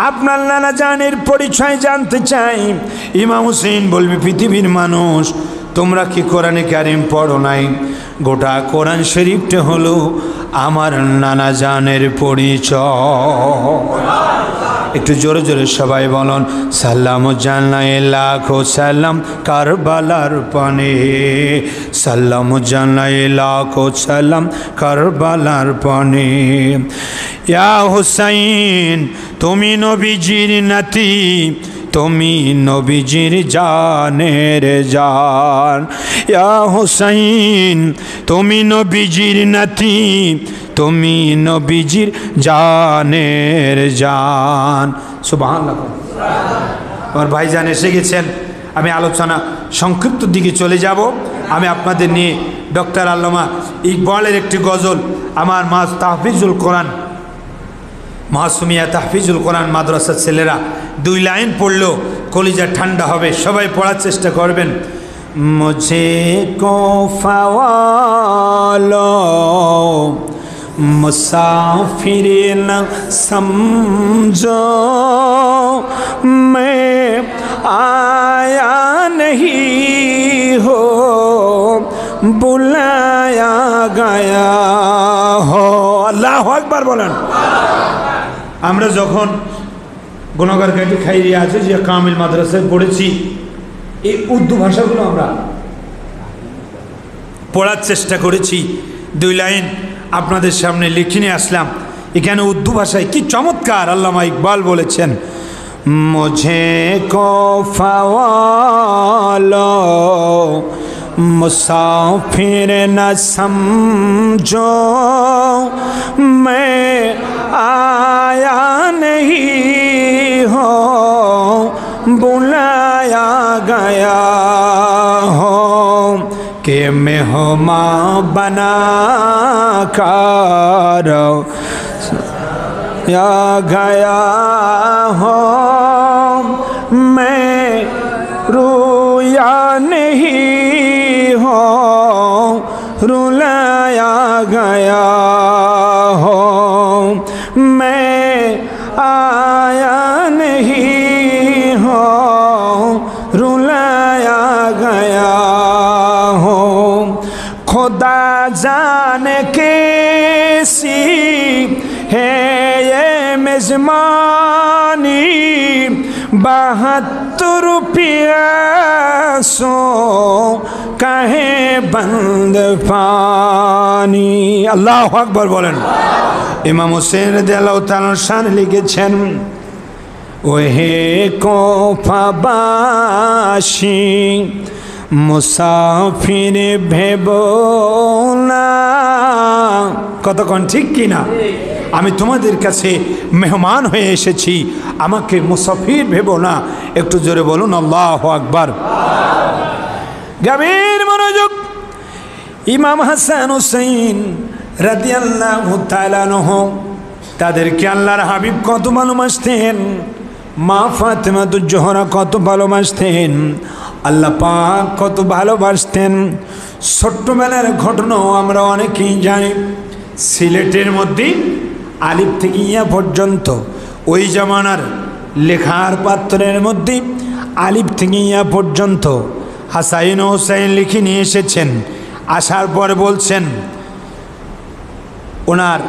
আপনার নানা জানের পরিচয় জানতে চাই। ইমাম হুসাইন বলবে, পৃথিবীর মানুষ, তোমরা কি কোরআনে কারিম পড়ো নাই? গোটা কোরআন শরীফটা হলো আমার নানা জানের পরিচয়। একটু জোরে জোরে সবাই বলুন, সালাম জানাই লাখো সালাম কারবালার পানে, সালাম জানাই লাখো সালাম কারবালার পানে। ইয়া হুসাইন, তুমি নবীজির নাতি, তুমি নবীজির জানের জান। ইয়া হুসাইন, তুমি নবীজির নাতি, তুমি নবীজির জানের জান। সুবহানাল্লাহ। আমার ভাইজান এসে গেছেন, আমি আলোচনা সংক্ষিপ্ত দিকে চলে যাব। আমি আপনাদের নিয়ে ডক্টর আল্লামা ইকবালের একটি গজল, আমার তাহফিজুল কোরআন, মাসুমিয়া তাহফিজুল কোরআন মাদ্রাসার ছেলেরা 2 লাইন পড়লো কলিজা ঠান্ডা হবে। সবাই পড়ার চেষ্টা করবেন। মুঝে কো ফাওয়ালো मुसाफिर न समझो, मैं आया नहीं हो, बुलाया गया हो। আল্লাহু আকবার বলেন। আমরা যখন গুণগার ঘাটি খাইরিয়া আছে যে কামিল মাদ্রাসায় পড়েছি, এই উর্দু ভাষাগুলো আমরা পড়ার চেষ্টা করেছি। 2 লাইন আপনাদের সামনে লিখে নিয়ে আসলাম। এখানে উর্দু ভাষায় কি চমৎকার আল্লামা ইকবাল বলেছেন, মুঝে কো ফাওয়ালো মুসাফির না সমঝো, मैं आया नहीं हो, बुलाया गया हो, के मेहमान बना कर या गया हो, मैं रोया नहीं हो, रुलाया गया हो, मैं आया नहीं हो, रुलाया गया हो। खुदा जाने कैसी है ये मेजबानी, 72 प्यासों कहे बंद पानी। আল্লাহু আকবার বলেন। ইমাম হুসাইন রাদিয়াল্লাহু তাআলা শান লিখেছেন, ওহে কোফাবাসী মুসাফির ভেবো না। কতক্ষণ ঠিক কিনা? আমি তোমাদের কাছে মেহমান হয়ে এসেছি, আমাকে মুসাফির ভেবো না। একটু জোরে বলুন আল্লাহু আকবার। গভীর মনোযোগ। ইমাম হাসান হুসাইন রাদিয়াল্লাহু তাআলা আনহু, তাদেরকে আল্লাহর হাবিব কত ভালোবাসতেন, মা ফাতেমাতুজ জোহরা কত ভালোবাসতেন, আল্লাহ পাক কত ভালোবাসতেন। ছোট্টবেলার ঘটনাও আমরা অনেকেই জানি। সিলেটের মধ্যে আলিফ থেকে ইয়া পর্যন্ত ওই জামানার লেখার পাত্রের মধ্যে আলিফ থেকে ইয়া পর্যন্ত হাসাইন ও হুসাইন লিখে নিয়ে এসেছেন। আসার পর বলছেন, ওনার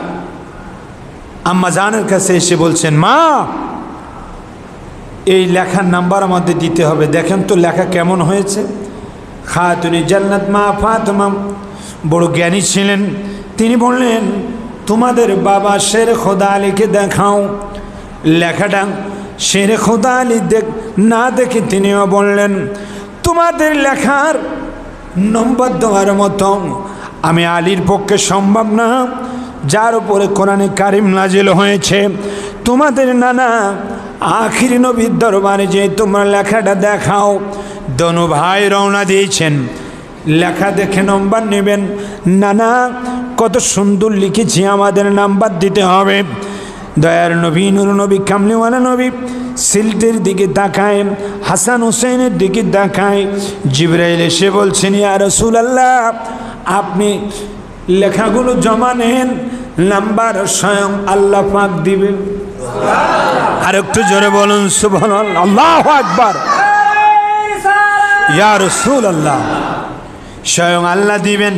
আম্মাজানের কাছে এসে বলছেন, মা এই লেখার নাম্বার আমাদের দিতে হবে, দেখেন তো লেখা কেমন হয়েছে। খাতুনে জান্নাত মা ফাতেমা বড় জ্ঞানী ছিলেন। তিনি বললেন, তোমাদের বাবা শের খোদা আলীকে দেখাও লেখাটা। শের খোদা আলী না দেখে তিনিও বললেন, তোমাদের লেখার নম্বর দেওয়ার মতো আমি আলীর পক্ষে সম্ভব না, যার উপরে কোরআনে কারিম নাজিল হয়েছে, তোমাদের নানা আখিরি নবীর দরবারে যে তোমরা লেখাটা দেখাও। দোনো ভাই রওনা দিয়েছেন, লেখা দেখে নম্বর নেবেন। নানা কত সুন্দর লিখেছি, আমাদের নাম্বার দিতে হবে। দয়ার নবী, নূর নবী, কামলিওয়ালা নবী সিলটের দিকে তাকায়, হাসান হুসেনের দিকে তাকায়। জিবরাইল এসে বলছেন, ইয়া রাসূলুল্লাহ, আপনি লেখাগুলো জমা নেন, নাম্বার স্বয়ং আল্লাহ পাক দিবে। আর একটু জোরে বলুন সুবহানাল্লাহ, আল্লাহু আকবার। ইয়া রাসূলুল্লাহ, স্বয়ং আল্লাহ দিবেন।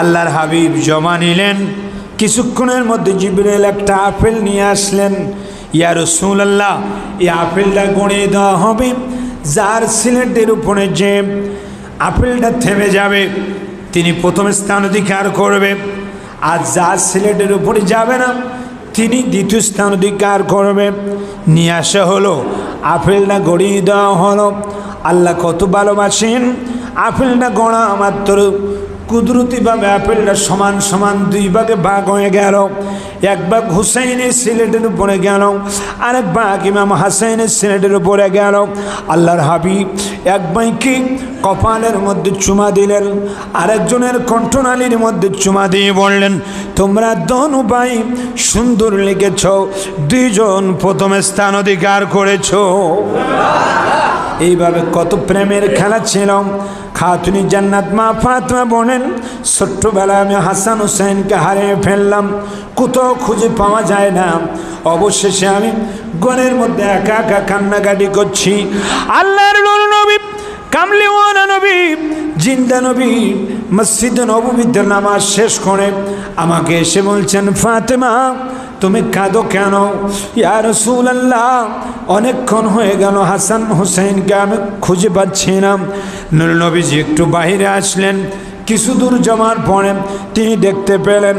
আল্লাহর হাবিব জমা নিলেন। কিছুক্ষণের মধ্যে জিবরাইল একটা আপেল নিয়ে আসলেন। ইয়া রাসূলুল্লাহ, এই আপেলটা গণিয়ে দেওয়া হবে। যার সিলেটের উপরে যে আপেলটা থেমে যাবে তিনি প্রথম স্থান অধিকার করবে, আর যার সিলেটের উপরে যাবে না তিনি দ্বিতীয় স্থান অধিকার করবে। নিয়ে আসা হলো, আপেলটা গড়িয়ে দেওয়া হলো। আল্লাহ কত ভালোবাসেন, আপেলটা গড়া মাত্র কুদরতিভাবে আপেলটা সমান সমান দুই ভাগে ভাগ হয়ে গেল। এক ভাগ হুসাইনের সিলেটের উপরে গেল, আরেক ভাগ ইমাম হাসাইনের সিলেটের উপরে গেল। আল্লাহর হাবিব এক ভাইকে কপালের মধ্যে চুমা দিলেন, আরেকজনের কণ্ঠনালীর মধ্যে চুমা দিয়ে বললেন, তোমরা দোনো ভাই সুন্দর লিখেছ, দুইজন প্রথম স্থান অধিকার করেছ। এইভাবে কত প্রেমের খেলা ছিল। খাতুনি জান্নাত মা ফাতেমা বলেন, ছোট্টবেলায় আমি হাসান হুসেনকে হারিয়ে ফেললাম, কোথাও খুঁজে পাওয়া যায় না। অবশেষে আমি গনের মধ্যে একা একা কান্নাকাটি করছি। আল্লাহর নবী, কামলিওয়ালা নবী, জিন্দা নবী মসজিদে নববীতে নামাজ শেষ করে আমাকে এসে বলছেন, ফাতেমা তুমি কাঁদো কেন? ইয়া রাসূলুল্লাহ, অনেকক্ষণ হয়ে গেল হাসান হুসেনকে আমি খুঁজে পাচ্ছি না। নূর নবীজি একটু বাইরে আসলেন। কিছু দূর যাওয়ার পরে তিনি দেখতে পেলেন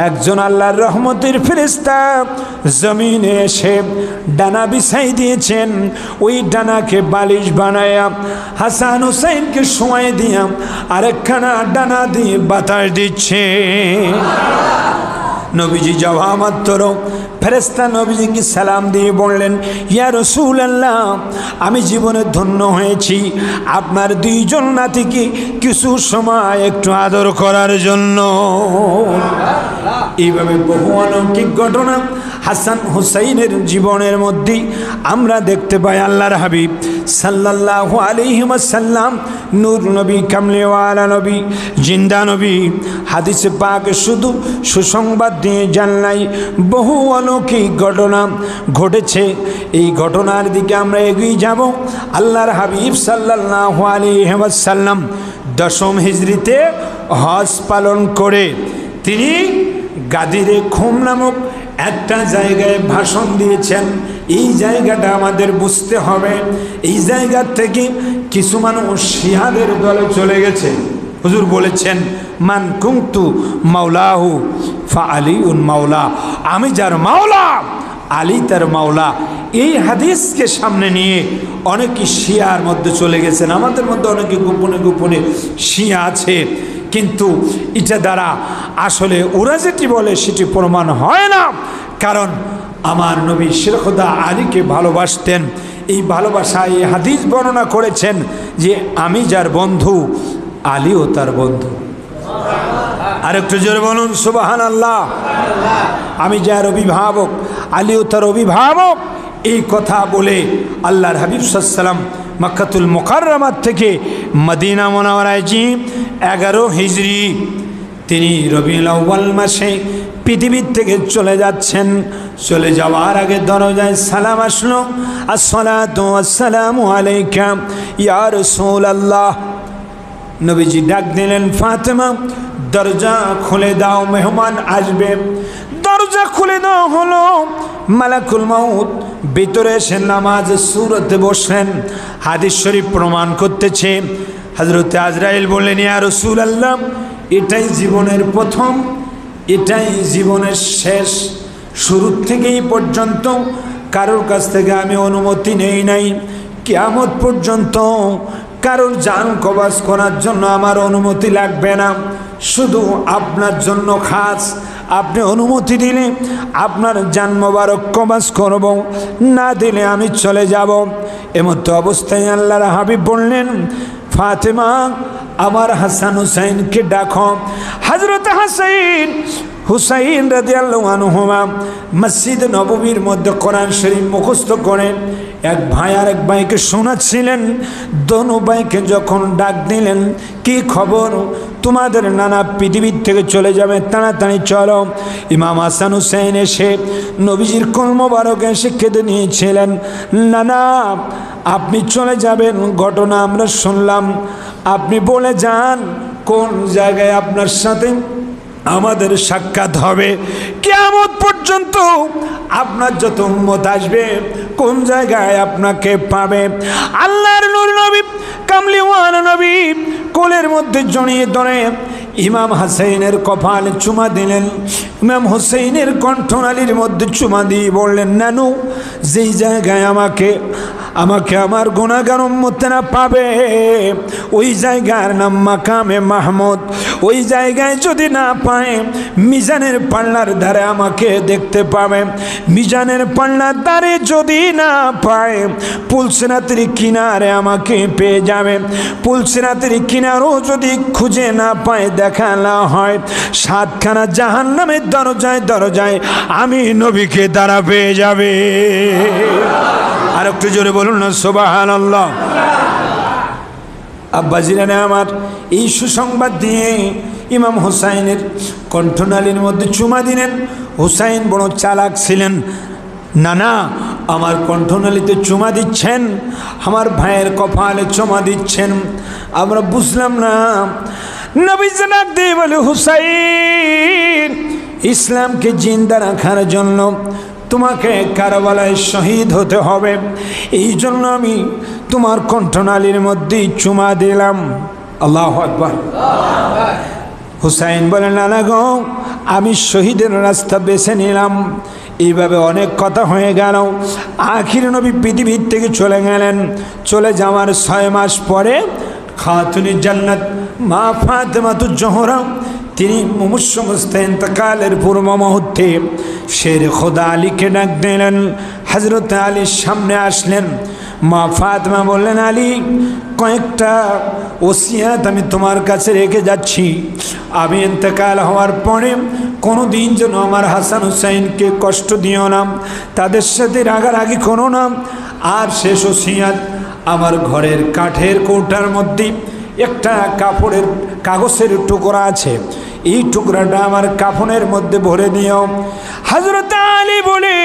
একজন আল্লাহর রহমতের ফেরেশতা জমিনে এসে ডানা বিছাই দিয়েছেন। ওই ডানাকে বালিশ বানায়া হাসান হুসেনকে শোয়াই দিয়া আরেকখানা ডানা দিয়ে বাতাস দিচ্ছে। নবীজি যাওয়া মাত্র ফেরেশতা নবীজিকে সালাম দিয়ে বললেন, ইয়া রাসূলুল্লাহ, আমি জীবনে ধন্য হয়েছি আপনার দুইজন নাতিকে কিছু সময় একটু আদর করার জন্য। এইভাবে বহু অলৌকিক ঘটনা হাসান হুসাইনের জীবনের মধ্যে আমরা দেখতে পাই। আল্লাহর হাবিব সাল্লাল্লাহু আলাইহি ওয়াসাল্লাম, নূর নবী, কামলিওয়ালা নবী, জিন্দা নবী, হাদিসে পাক শুধু সুসংবাদ দিয়ে যান নাই, বহু অলৌকিক ঘটনা ঘটেছে। এই ঘটনার দিকে আমরা এগিয়ে যাব। আল্লাহর হাবিব সাল্লাল্লাহু আলাইহি ওয়াসাল্লাম 10ম হিজরিতে হজ পালন করে তিনি গাদিরে খুম নামক একটা জায়গায় ভাষণ দিয়েছেন। এই জায়গাটা আমাদের বুঝতে হবে। এই জায়গা থেকে কিছু মানুষ শিয়াদের দলে চলে গেছে। হুজুর বলেছেন, মান কুনতু মাওলাহু ফা আলিউন মাওলা, আমি যার মাওলা আলী তার মাওলা। এই হাদিসকে সামনে নিয়ে অনেকে শিয়ার মধ্যে চলে গেছেন। আমাদের মধ্যে অনেকে গোপনে গোপনে শিয়া আছে, কিন্তু এটা দ্বারা আসলে ওরা যেটি বলে সেটি প্রমাণ হয় না। কারণ আমার নবী শেরখুদা আলীকে ভালোবাসতেন। এই ভালোবাসা এই হাদিস বর্ণনা করেছেন যে আমি যার বন্ধু আলীও তার বন্ধু। আরেকটু জোরে বলুন সুবহানাল্লাহ। আমি যার অভিভাবক আলীও তার অভিভাবক। এই কথা বলে আল্লাহর হাবিব সাল্লাল্লাহু আলাইহি ওয়াসাল্লাম মক্কাতুল মুকাররমাত থেকে মদিনা মুনাওয়ারায় 11 হিজরি তিনি রবিউল আউয়াল মাসে পৃথিবীর থেকে চলে যাচ্ছেন। চলে যাওয়ার আগে দরজায় সালাম আসলো, আসসালাতু ওয়াসসালামু আলাইকা ইয়া রাসূলুল্লাহ। নবীজি ডাক দিলেন, ফাতেমা দরজা খুলে দাও, মেহমান আসবে। দরজা খুলে দেওয়া হলো। মালাকুল মউত ভিতরে এসে নামাজ সুরতে বসলেন। হাদিস শরীফ প্রমাণ করতেছে, হযরত আজরাইল বললেন, ইয়া রাসূলুল্লাহ, এটাই জীবনের প্রথম, এটাই জীবনের শেষ। শুরু থেকেই পর্যন্ত কারোর কাছ থেকে আমি অনুমতি নেই নাই। কিয়ামত পর্যন্ত কারোর জান কবজ করার জন্য আমার অনুমতি লাগবে না। শুধু আপনার জন্য খাস, আপনি অনুমতি দিলে আপনার জান মোবারক কবজ করব, না দিলে আমি চলে যাব। এমতো অবস্থায় আল্লাহর হাবিব বললেন, ফাতেমা আমার হাসান হুসাইনকে ডাকো। হযরত হাসান হুসাইন রাদিয়াল্লাহু আনহুমা মসজিদ নববীর মধ্যে কোরআন শরীফ মুখস্থ করে এক ভাই আর এক ভাইকে শোনাচ্ছিলেন। দোনো ভাইকে যখন ডাক দিলেন, কি খবর, তোমাদের নানা পৃথিবীর থেকে চলে যাবে, তাড়াতাড়ি চলো। ইমাম হাসান হুসাইন এসে নবীজির কোল মোবারক এসে কেঁদে নিয়েছিলেন। নানা আপনি চলে যাবেন, ঘটনা আমরা শুনলাম, আপনি বলে যান কোন জায়গায় আপনার সাথে আমাদের সাক্ষাৎ হবে, কিয়ামত পর্যন্ত আপনার যত উম্মত আসবে কোন জায়গায় আপনাকে পাবে। আল্লাহর নূর নবী কামলিওয়ালা নবী কোলের মধ্যে জড়িয়ে ধরে ইমাম হাসাইনের কপালে চুমা দিলেন। ইমাম হুসাইনের কণ্ঠনালীর মধ্যে চুমা দিয়ে বললেন, নানু যেই জায়গায় আমাকে আমার গুনাহগার উম্মতেরা পাবে ওই জায়গার নাম মাকামে মাহমুদ। ওই জায়গায় যদি না পায় মিজানের পাল্লার ধারে আমাকে দেখতে পাবে। মিজানের পাল্লার ধারে যদি না পায় পুলসিরাতের কিনারে আমাকে পেয়ে যাবে। পুলসিরাতের কিনারও যদি খুঁজে না পায়, দেখা না হয়, 7খানা জাহান্নামের দরজায় দরজায় আমি নবীকে দ্বারা পেয়ে যাবে। আর একটু জোরে বলুন না সুবহানাল্লাহ। আব্বাজিরানে আমার, এই সুসংবাদ দিয়ে ইমাম হুসাইনের কণ্ঠনালীর মধ্যে চুমা দিলেন। হুসাইন বড় চালাক ছিলেন। নানা আমার কণ্ঠনালীতে চুমা দিচ্ছেন, আমার ভাইয়ের কপালে চুমা দিচ্ছেন, আমরা বুঝলাম না। নবী ডাক দিয়ে বলে, হুসাইন ইসলামকে জিন্দা রাখার জন্য তোমাকে কারবালায় শহীদ হতে হবে, এই জন্য আমি তোমার কণ্ঠনালীর মধ্যে চুমা দিলাম। আল্লাহু আকবার। হুসাইন বলেন, নানা গো আমি শহীদের রাস্তা বেছে নিলাম। এইভাবে অনেক কথা হয়ে গেল। আখির নবী পৃথিবীর থেকে চলে গেলেন। চলে যাওয়ার 6 মাস পরে খাতুনে জান্নাত মা ফাতেমাতুজ জোহরা তিনি মুমূর্ষুমস্তে ইন্তেকালের পূর্ব মুহূর্তে শের খোদা আলীকে ডাক দিলেন। হযরত আলীর সামনে আসলেন। মা ফাতেমা বললেন, আলী কয়েকটা ওসিয়াত আমি তোমার কাছে রেখে যাচ্ছি। আমি ইন্তেকাল হওয়ার পরে কোনো দিন যেন আমার হাসান হুসাইনকে কষ্ট দিও না, তাদের সাথে রাগারাগি করো না। আর শেষ ওসিয়াত, আমার ঘরের কাঠের কৌটার মধ্যে একটা কাগজের টুকরা আছে, এই টুকরাটা আমার কাফনের মধ্যে ভরে দিও। হযরত আলী বলে,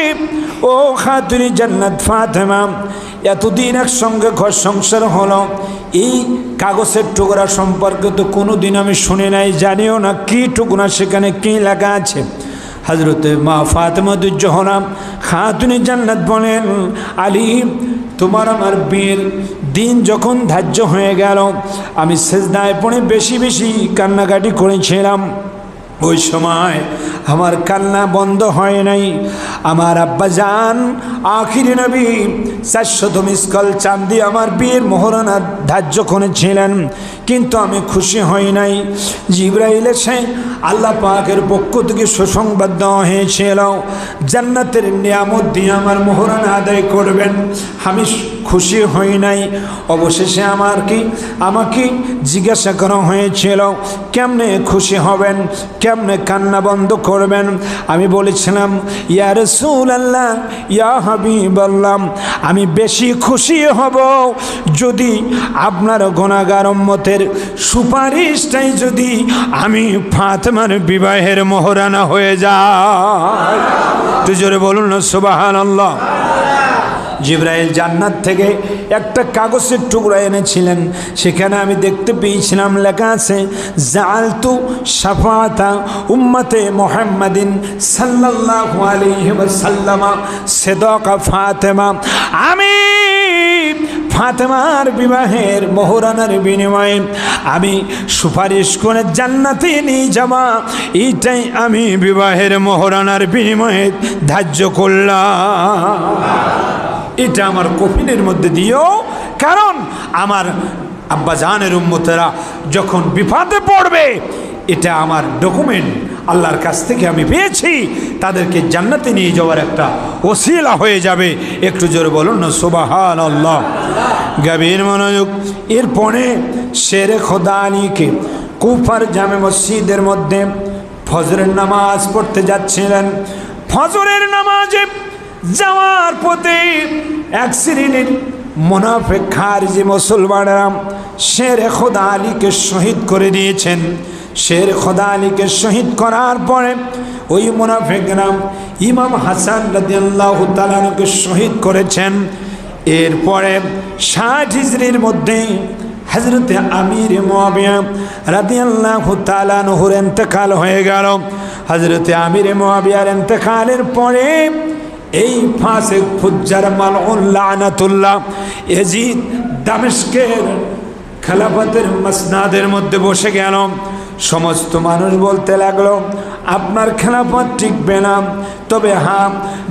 ও খাতুনে জান্নাত ফাতেমা, এতদিন একসঙ্গে ঘর সংসার হলো, এই কাগজের টুকরা সম্পর্কে তো কোনোদিন আমি শুনে নাই, জানিও না কি টুকরা, সেখানে কি লেখা আছে। হযরতে মা ফাতেমাতুজ জোহরা খাতুনে জান্নাত বলেন, আলী তোমার আমার বিয়ের দিন যখন ধার্য হয়ে গেল, আমি সেজদায় পড়ে বেশি বেশি কান্নাকাটি করেছিলাম। ওই সময় আমার কান্না বন্ধ হয় নাই। আমার আব্বাজান আখির নবী 400 মিসকাল চাঁদি আমার বিয়ের মোহরানা ধার্য করেছিলেন, কিন্তু আমি খুশি হই নাই। জিবরাইল এসে আল্লাহ পাকের পক্ষ থেকে সুসংবাদ দেওয়া হয়েছিল, জান্নাতের নিয়ামত দিয়ে আমার মোহরানা আদায় করবেন। আমি খুশি হই নাই। অবশেষে আমাকে জিজ্ঞাসা করা হয়েছিল, কেমনে খুশি হবেন, কেমনে কান্না বন্ধ করবেন। আমি বলেছিলাম, ইয়া রাসূলুল্লাহ, ইয়া হাবিবাল্লাহ, আমি বেশি খুশি হব যদি আপনার গুনাহগার উম্মতের সুপারিশটাই যদি আমি ফাতেমার বিবাহের মোহরানা হয়ে যায়। তো জোরে বলুন না সুবহানাল্লাহ। জিবরাইল জান্নাত থেকে একটা কাগজের টুকরা এনেছিলেন, সেখানে আমি দেখতে পেয়েছিলাম লেখা আছে, জাআলতু শাফাআতা উম্মতে মুহাম্মাদিন সাল্লাল্লাহু আলাইহি ওয়াসাল্লাম সিদকা ফাতেমা। আমি ফাতেমার বিবাহের মোহরানার বিনিময়ে আমি সুপারিশ করে জান্নাতে নিয়ে যাওয়া, এইটাই আমি বিবাহের মোহরানার বিনিময়ে ধার্য করলাম। এটা আমার কফিনের মধ্যে দিও, কারণ আমার আব্বাজানের উম্মতেরা যখন বিপদে পড়বে, এটা আমার ডকুমেন্ট, আল্লাহর কাছ থেকে আমি পেয়েছি, তাদেরকে জান্নাতে নিয়ে যাওয়ার একটা ওসিলা হয়ে যাবে। একটু জোরে বলুন না সুবহানাল্লাহ। গভীর মনোযোগ। এরপরে শেরে খোদা আলীকে কুফার জামে মসজিদের মধ্যে ফজরের নামাজ পড়তে যাচ্ছিলেন। ফজরের নামাজে যাওয়ার পথে এক শ্রেণীর মুনাফিক খারজি মুসলমানেরা শেরে খোদা আলীকে শহীদ করে দিয়েছেন। শের খোদা আলীকে শহীদ করার পরে ওই মুনাফিকরা ইমাম হাসান রাদিয়াল্লাহু তাআলা আনহুকে শহীদ করেছেন। এরপরে 60 হিজরির মধ্যে হযরতে আমির মুআবিয়া রাদিয়াল্লাহু তাআলা আনহুর ইন্তেকাল হয়ে গেল। হযরতে আমির মুআবিয়ার ইন্তেকালের পরে এই ফাসিক ফুজ্জার মালউন লানাতুল্লাহ ইয়াজিদ দামেস্কের খেলাফতের মাসনাদের মধ্যে বসে গেল। সমস্ত মানুষ বলতে লাগলো, আপনার খেলাফত টিকবে না, তবে হ্যাঁ,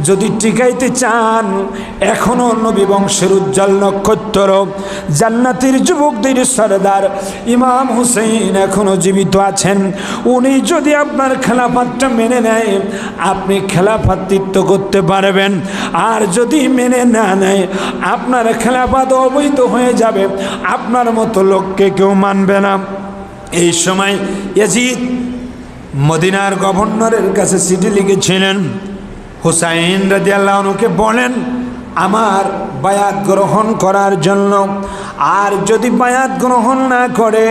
যদি টিকাইতে চান এখনো নবী বংশের উজ্জ্বল নক্ষত্র জান্নাতের যুবকদের সরদার ইমাম হুসেইন এখনো জীবিত আছেন। উনি যদি আপনার খেলাফতটা মেনে নেয় আপনি খেলাফতৃত্ব করতে পারবেন, আর যদি মেনে না নেয় আপনার খেলাফত অবৈধ হয়ে যাবে, আপনার মতো লোককে কেউ মানবে না। এই সময় ইয়াজিদ মদিনার গভর্নরের কাছে চিঠি লিখেছিলেন, হুসাইন রাদিয়াল্লাহু আনহুকে বলেন আমার বায়াত গ্রহণ করার জন্য, আর যদি বায়াত গ্রহণ না করে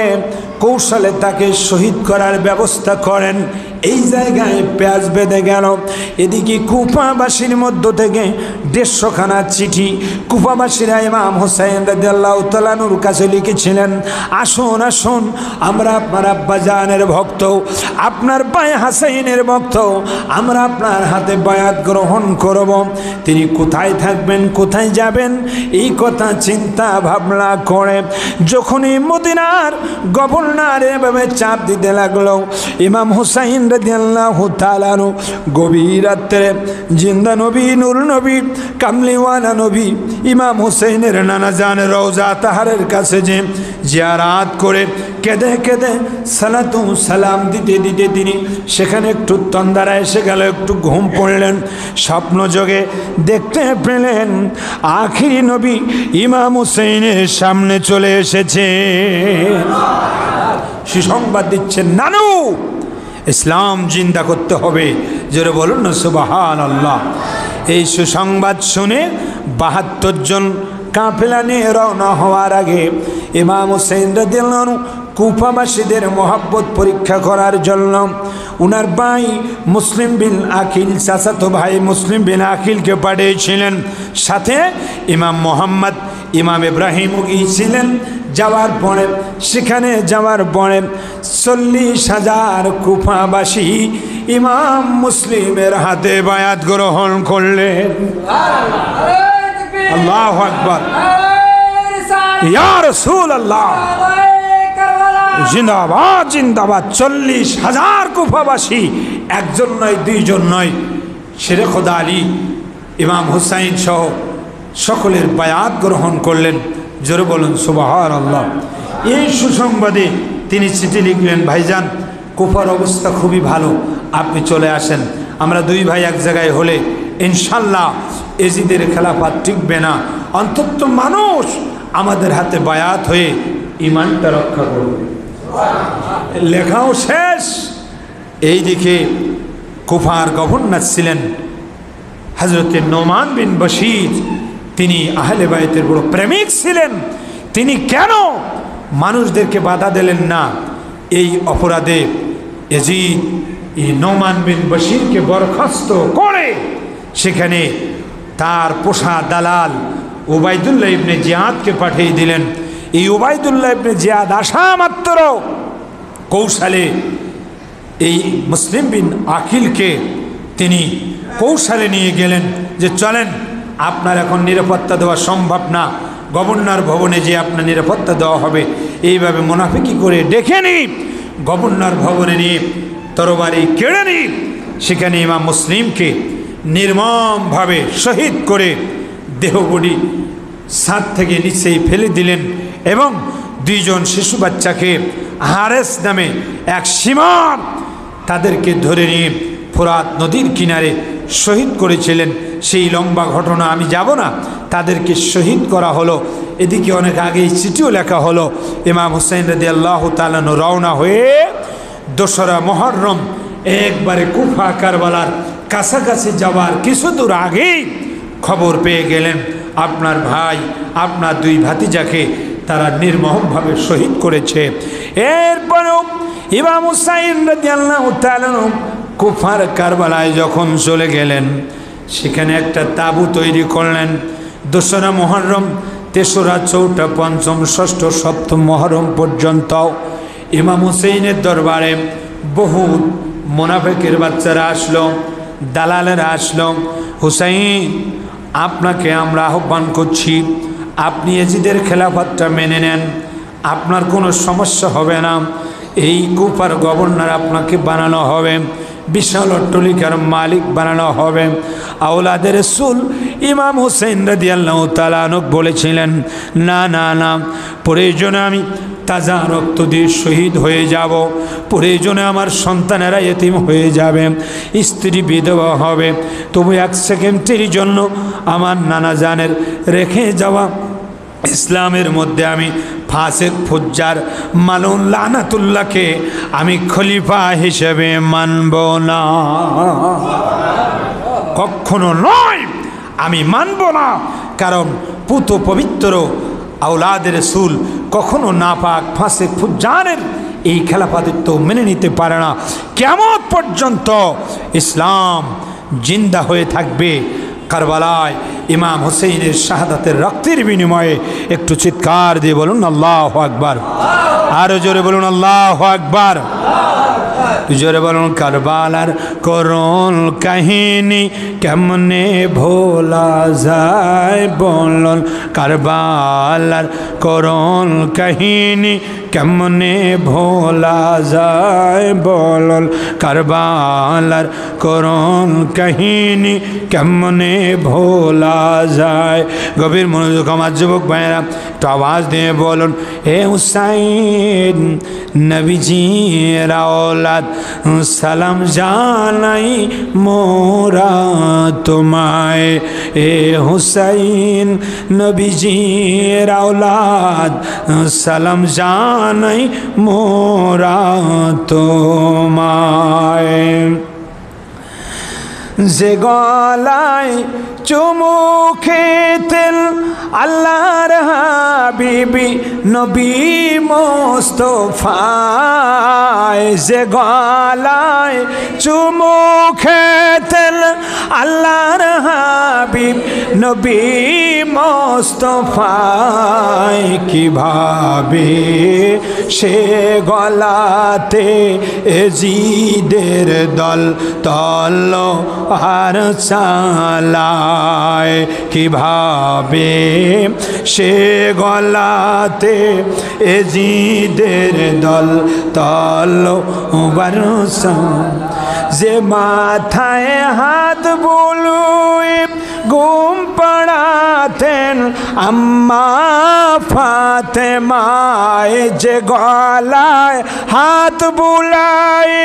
কৌশলে তাকে শহীদ করার ব্যবস্থা করেন। এই জায়গায় পেঁয়াজ বেঁধে গেল। এদিকে কুফাবাসীর মধ্য থেকে 150 খানা চিঠি কুফাবাসীরা ইমাম হুসাইন রাদিয়াল্লাহু তাআলা আনহুর কাছে লিখেছিলেন, আসুন আসুন, আমরা আপনার আব্বাজানের ভক্ত, আপনার ভাই হাসাইনের ভক্ত, আমরা আপনার হাতে বায়াত গ্রহণ করব। তিনি কোথায় থাকবেন, কোথায় যাবেন, এই কথা চিন্তা ভাবনা করে যখনই মদিনার গভর্নর এভাবে চাপ দিতে লাগলো, ইমাম হুসাইন রাদিয়াল্লাহু তাআলা আনহু গভীর রাত্রে জিন্দা নবী, নূর নবী, কামলিওয়ালা নবী ইমাম হুসাইনের নানা জান রওজা তাহারের কাছে যে জিয়ারাত করে কেঁদে কেঁদে সালাতু সালাম দিতে দিতে তিনি সেখানে একটু তন্দারা এসে গেল, একটু ঘুম পড়লেন। স্বপ্ন যোগে দেখতে পেলেন আখিরি নবী ইমাম হুসাইনের সামনে চলে এসেছে। সুসংবাদ দিচ্ছেন, নানু ইসলাম জিন্দা করতে হবে। জোরে বলুন না সুবহানাল্লাহ। এই সুসংবাদ শুনে 72 জন কাফেলা নিয়ে রওনা হওয়ার আগে ইমাম হুসাইন রাদিয়াল্লাহু আনহু কুফাবাসীদের মহব্বত পরীক্ষা করার জন্য উনার ভাই মুসলিম বিন আকিল, চাচাতো ভাই মুসলিম বিন আকিলকে পাঠিয়েছিলেন। সাথে ইমাম মোহাম্মদ, ইমাম ইব্রাহিমও গিয়েছিলেন। যাওয়ার পরে সেখানে যাওয়ার পরে 40,000 কুফাবাসী ইমাম মুসলিমের হাতে বায়াত গ্রহণ করলেন। আল্লাহু আকবার, ইয়া রাসূলুল্লাহ, জিন্দাবাদ জিন্দাবাদ। 40,000 কুফাবাসী, একজন নয়, দুইজন নয়, শেরে খোদা আলী ইমাম হুসাইন সহ সকলের বায়াত গ্রহণ করলেন। জোরে বলুন সুবহানাল্লাহ। এই সুসংবাদে তিনি চিঠি লিখলেন, ভাইজান কুফার অবস্থা খুবই ভালো, আপনি চলে আসেন। আমরা দুই ভাই এক জায়গায় হলে ইনশাল্লাহ এজিদের খেলাফত টিকবে না, অন্তত মানুষ আমাদের হাতে বায়াত হয়ে ইমানটা রক্ষা করবে। লেখাও শেষ। এইদিকে কুফার গভর্নর ছিলেন হযরতে নোমান বিন বশীর, তিনি আহলে বাইতের বড় প্রেমিক ছিলেন। তিনি কেন মানুষদেরকে বাধা দিলেন না? এই অপরাধে ইয়াজিদ এই নোমান বিন বশীরকে বরখাস্ত করে সেখানে তার পোষা দালাল উবাইদুল্লাহ ইবনে জিয়াদকে পাঠিয়ে দিলেন। এই উবাইদুল্লাহ ইবনে জিয়াদ আসা মাত্র কৌশলে এই মুসলিম বিন আকিলকে তিনি কৌশলে নিয়ে গেলেন যে চলেন, আপনার এখন নিরাপত্তা দেওয়া সম্ভব না, গভর্নর ভবনে যে আপনার নিরাপত্তা দেওয়া হবে। এইভাবে মুনাফিকি করে ডেকে নি গভর্নর ভবনে নিয়ে তরবারি কেড়ে নি সেখানে ইমাম মুসলিমকে নির্মমভাবে শহীদ করে দেহবডি ছাদ থেকে নিচেই ফেলে দিলেন এবং 2 জন শিশু বাচ্চাকে হারেস নামে এক সীমার তাদেরকে ধরে নিয়ে ফোরাত নদীর কিনারে শহীদ করেছিলেন। সেই লম্বা ঘটনা আমি যাব না, তাদেরকে শহীদ করা হলো। এদিকে অনেক আগেই চিঠিও লেখা হলো। ইমাম হুসাইন রাদিয়াল্লাহু তাআলা রওনা হয়ে 2রা মুহররম একবারে কুফা কারবালার কাছাকাছি যাওয়ার কিছু দূর আগেই খবর পেয়ে গেলেন আপনার ভাই, আপনার 2 ভাতিজাকে তারা নির্মমভাবে শহীদ করেছে। এরপরেও ইমাম হুসাইন রাদিয়াল্লাহু তাআলা কুফার কারবালায় যখন চলে গেলেন, সেখানে একটা তাঁবু তৈরি করলেন। 2রা মুহররম, 3রা, 4টা, 5ম, 6ষ্ঠ, 7ম মুহররম পর্যন্ত ইমাম হুসাইনের দরবারে বহু মুনাফিকের বাচ্চারা আসলো, দালালেরা আসলো। হুসাইন, আপনাকে আমরা আহ্বান করছি, আপনি ইয়াজিদের খেলাফতটা মেনে নেন, আপনার কোনো সমস্যা হবে না। এই কুফার গভর্নর আপনাকে বানানো হবে, বিশাল অট্টালিকার মালিক বানানো হবে। আওলাদে রাসূল ইমাম হুসাইন রাদিয়াল্লাহু তাআলা বলেছিলেন, না না না, প্রয়োজনে আমি তাজা রক্ত দিয়ে শহীদ হয়ে যাব, প্রয়োজনে আমার সন্তানেরা এতিম হয়ে যাবে, স্ত্রী বিধবা হবে, তবু 1 সেকেন্ডের জন্য আমার নানা জানের রেখে যাওয়া ইসলামের মধ্যে আমি ফাসিক ফুজ্জার মালুন লানাতুল্লাহকে আমি খলিফা হিসেবে মানব না, কখনো নয়, আমি মানব না। কারণ পুত পবিত্র আওলাদে রাসূল কখনো নাপাক ফাসিক ফুজ্জারের এই খেলাফাদিত্ব মেনে নিতে পারে না। কিয়ামত পর্যন্ত ইসলাম জিন্দা হয়ে থাকবে। কারবালায় ইমাম হুসাইনের শাহাদাতের রক্তের বিনিময়ে একটু চিৎকার দিয়ে বলুন আল্লাহু আকবার, আরো জোরে বলুন আল্লাহু আকবার, জোরে বলুন। কারবালার করুণ কাহিনী কেমনে ভোলা যায় বলুন, কারবালার করুণ কাহিনী কেমনে ভোলা যায় বলুন, কারবালার করুণ কাহিনী কেমনে ভোলা যায়। গভীর মনোযোগ আমার যুবক ভাইয়েরা, একটু আওয়াজ দিয়ে বলুন, হে হুসাইন নবীজির আওলাদ সালাম জানাই মোরা তোমায়, এ হুসাইন নবীজির আওলাদ সালাম জানাই মোরা তোমায়। যে গলায় চুমু খেতেন আল্লাহর হাবিবি নবী মুস্তাফায়, যে গলায় চুমু খেতেন আল্লাহর হাবিব নবী মুস্তাফায়, কিভাবে সে গলাতে এজিদের দল তলোয়ার চালায়, কিভাবে সে গলাতে এজিদের দল তলোয়ার চালায়। যে মাথায় হাত বুলিয়ে ঘুম পড়াতেন আম্মা ফাতেমায়, যে গলায় হাত বুলায়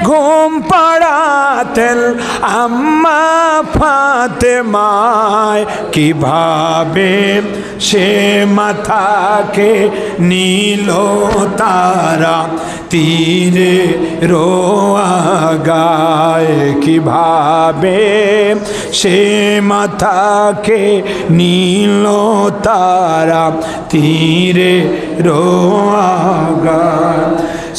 ঘুম পড়াতেন আম্মা ফাতেমায়, কিভাবে সে মাথাকে নীল তারা তীরে রোয়াগায়, কিভাবে সে মাথাকে নীল তারা তীরে রোয়াগায়।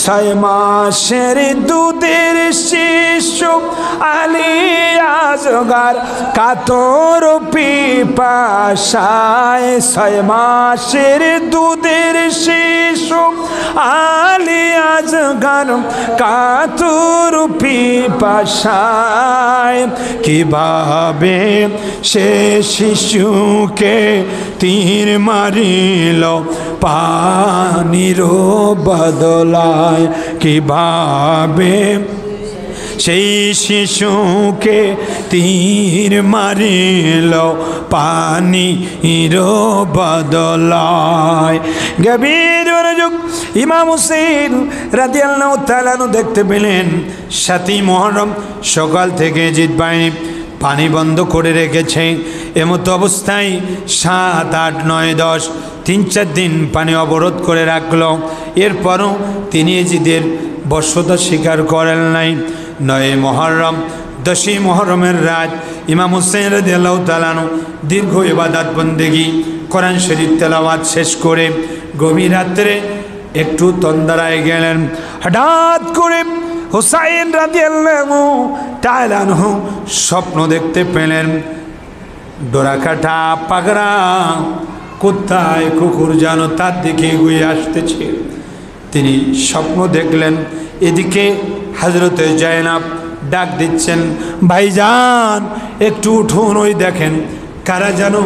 6 মাসের দুধের শিশু আলী আজগার কাতর পিপাসায়, 6 মাসের দুধের শিশু আলী আজগার কাতর পিপাসায়, কিভাবে সে শিশুকে তীর মারিল পানির বদলায়, কিভাবে সেই শিশুকে তীর মারিল পানির বদলায়। গভীর মনোযোগ। ইমাম হুসাইন রাদিয়াল্লাহু তাআলা আনহু দেখতে পেলেন ৭ই মুহররম সকাল থেকে জিদ বাহিনী পানি বন্ধ করে রেখেছে। এমতো অবস্থায় ৭, ৮, ৯, ১০ ৩-৪ দিন পানি অবরোধ করে রাখলো। এরপরও তিনি এজিদের বশ্যতা স্বীকার করেন নাই। ৯ই মুহররম 10ই মুহররমের রাত ইমাম হুসাইন রাদিয়াল্লাহু তাআলা আনহু দীর্ঘ ইবাদত বন্দেগী কোরআন শরীফ তেলাওয়াত শেষ করে গভীর রাত্রে একটু তন্দ্রায় গেলেন। হঠাৎ করে হুসাইন রাদিয়াল্লাহু তাআলা আনহু স্বপ্ন দেখতে পেলেন ডোরাকাটা পাগড়া কোথায় কুকুর যেন তার দিকে এগিয়ে আসতেছে। তিনি স্বপ্ন দেখলেন এদিকে হযরতে জয়নাব ডাক দিচ্ছেন, ভাইজান একটু উঠুন, ওই দেখেন কারা যেন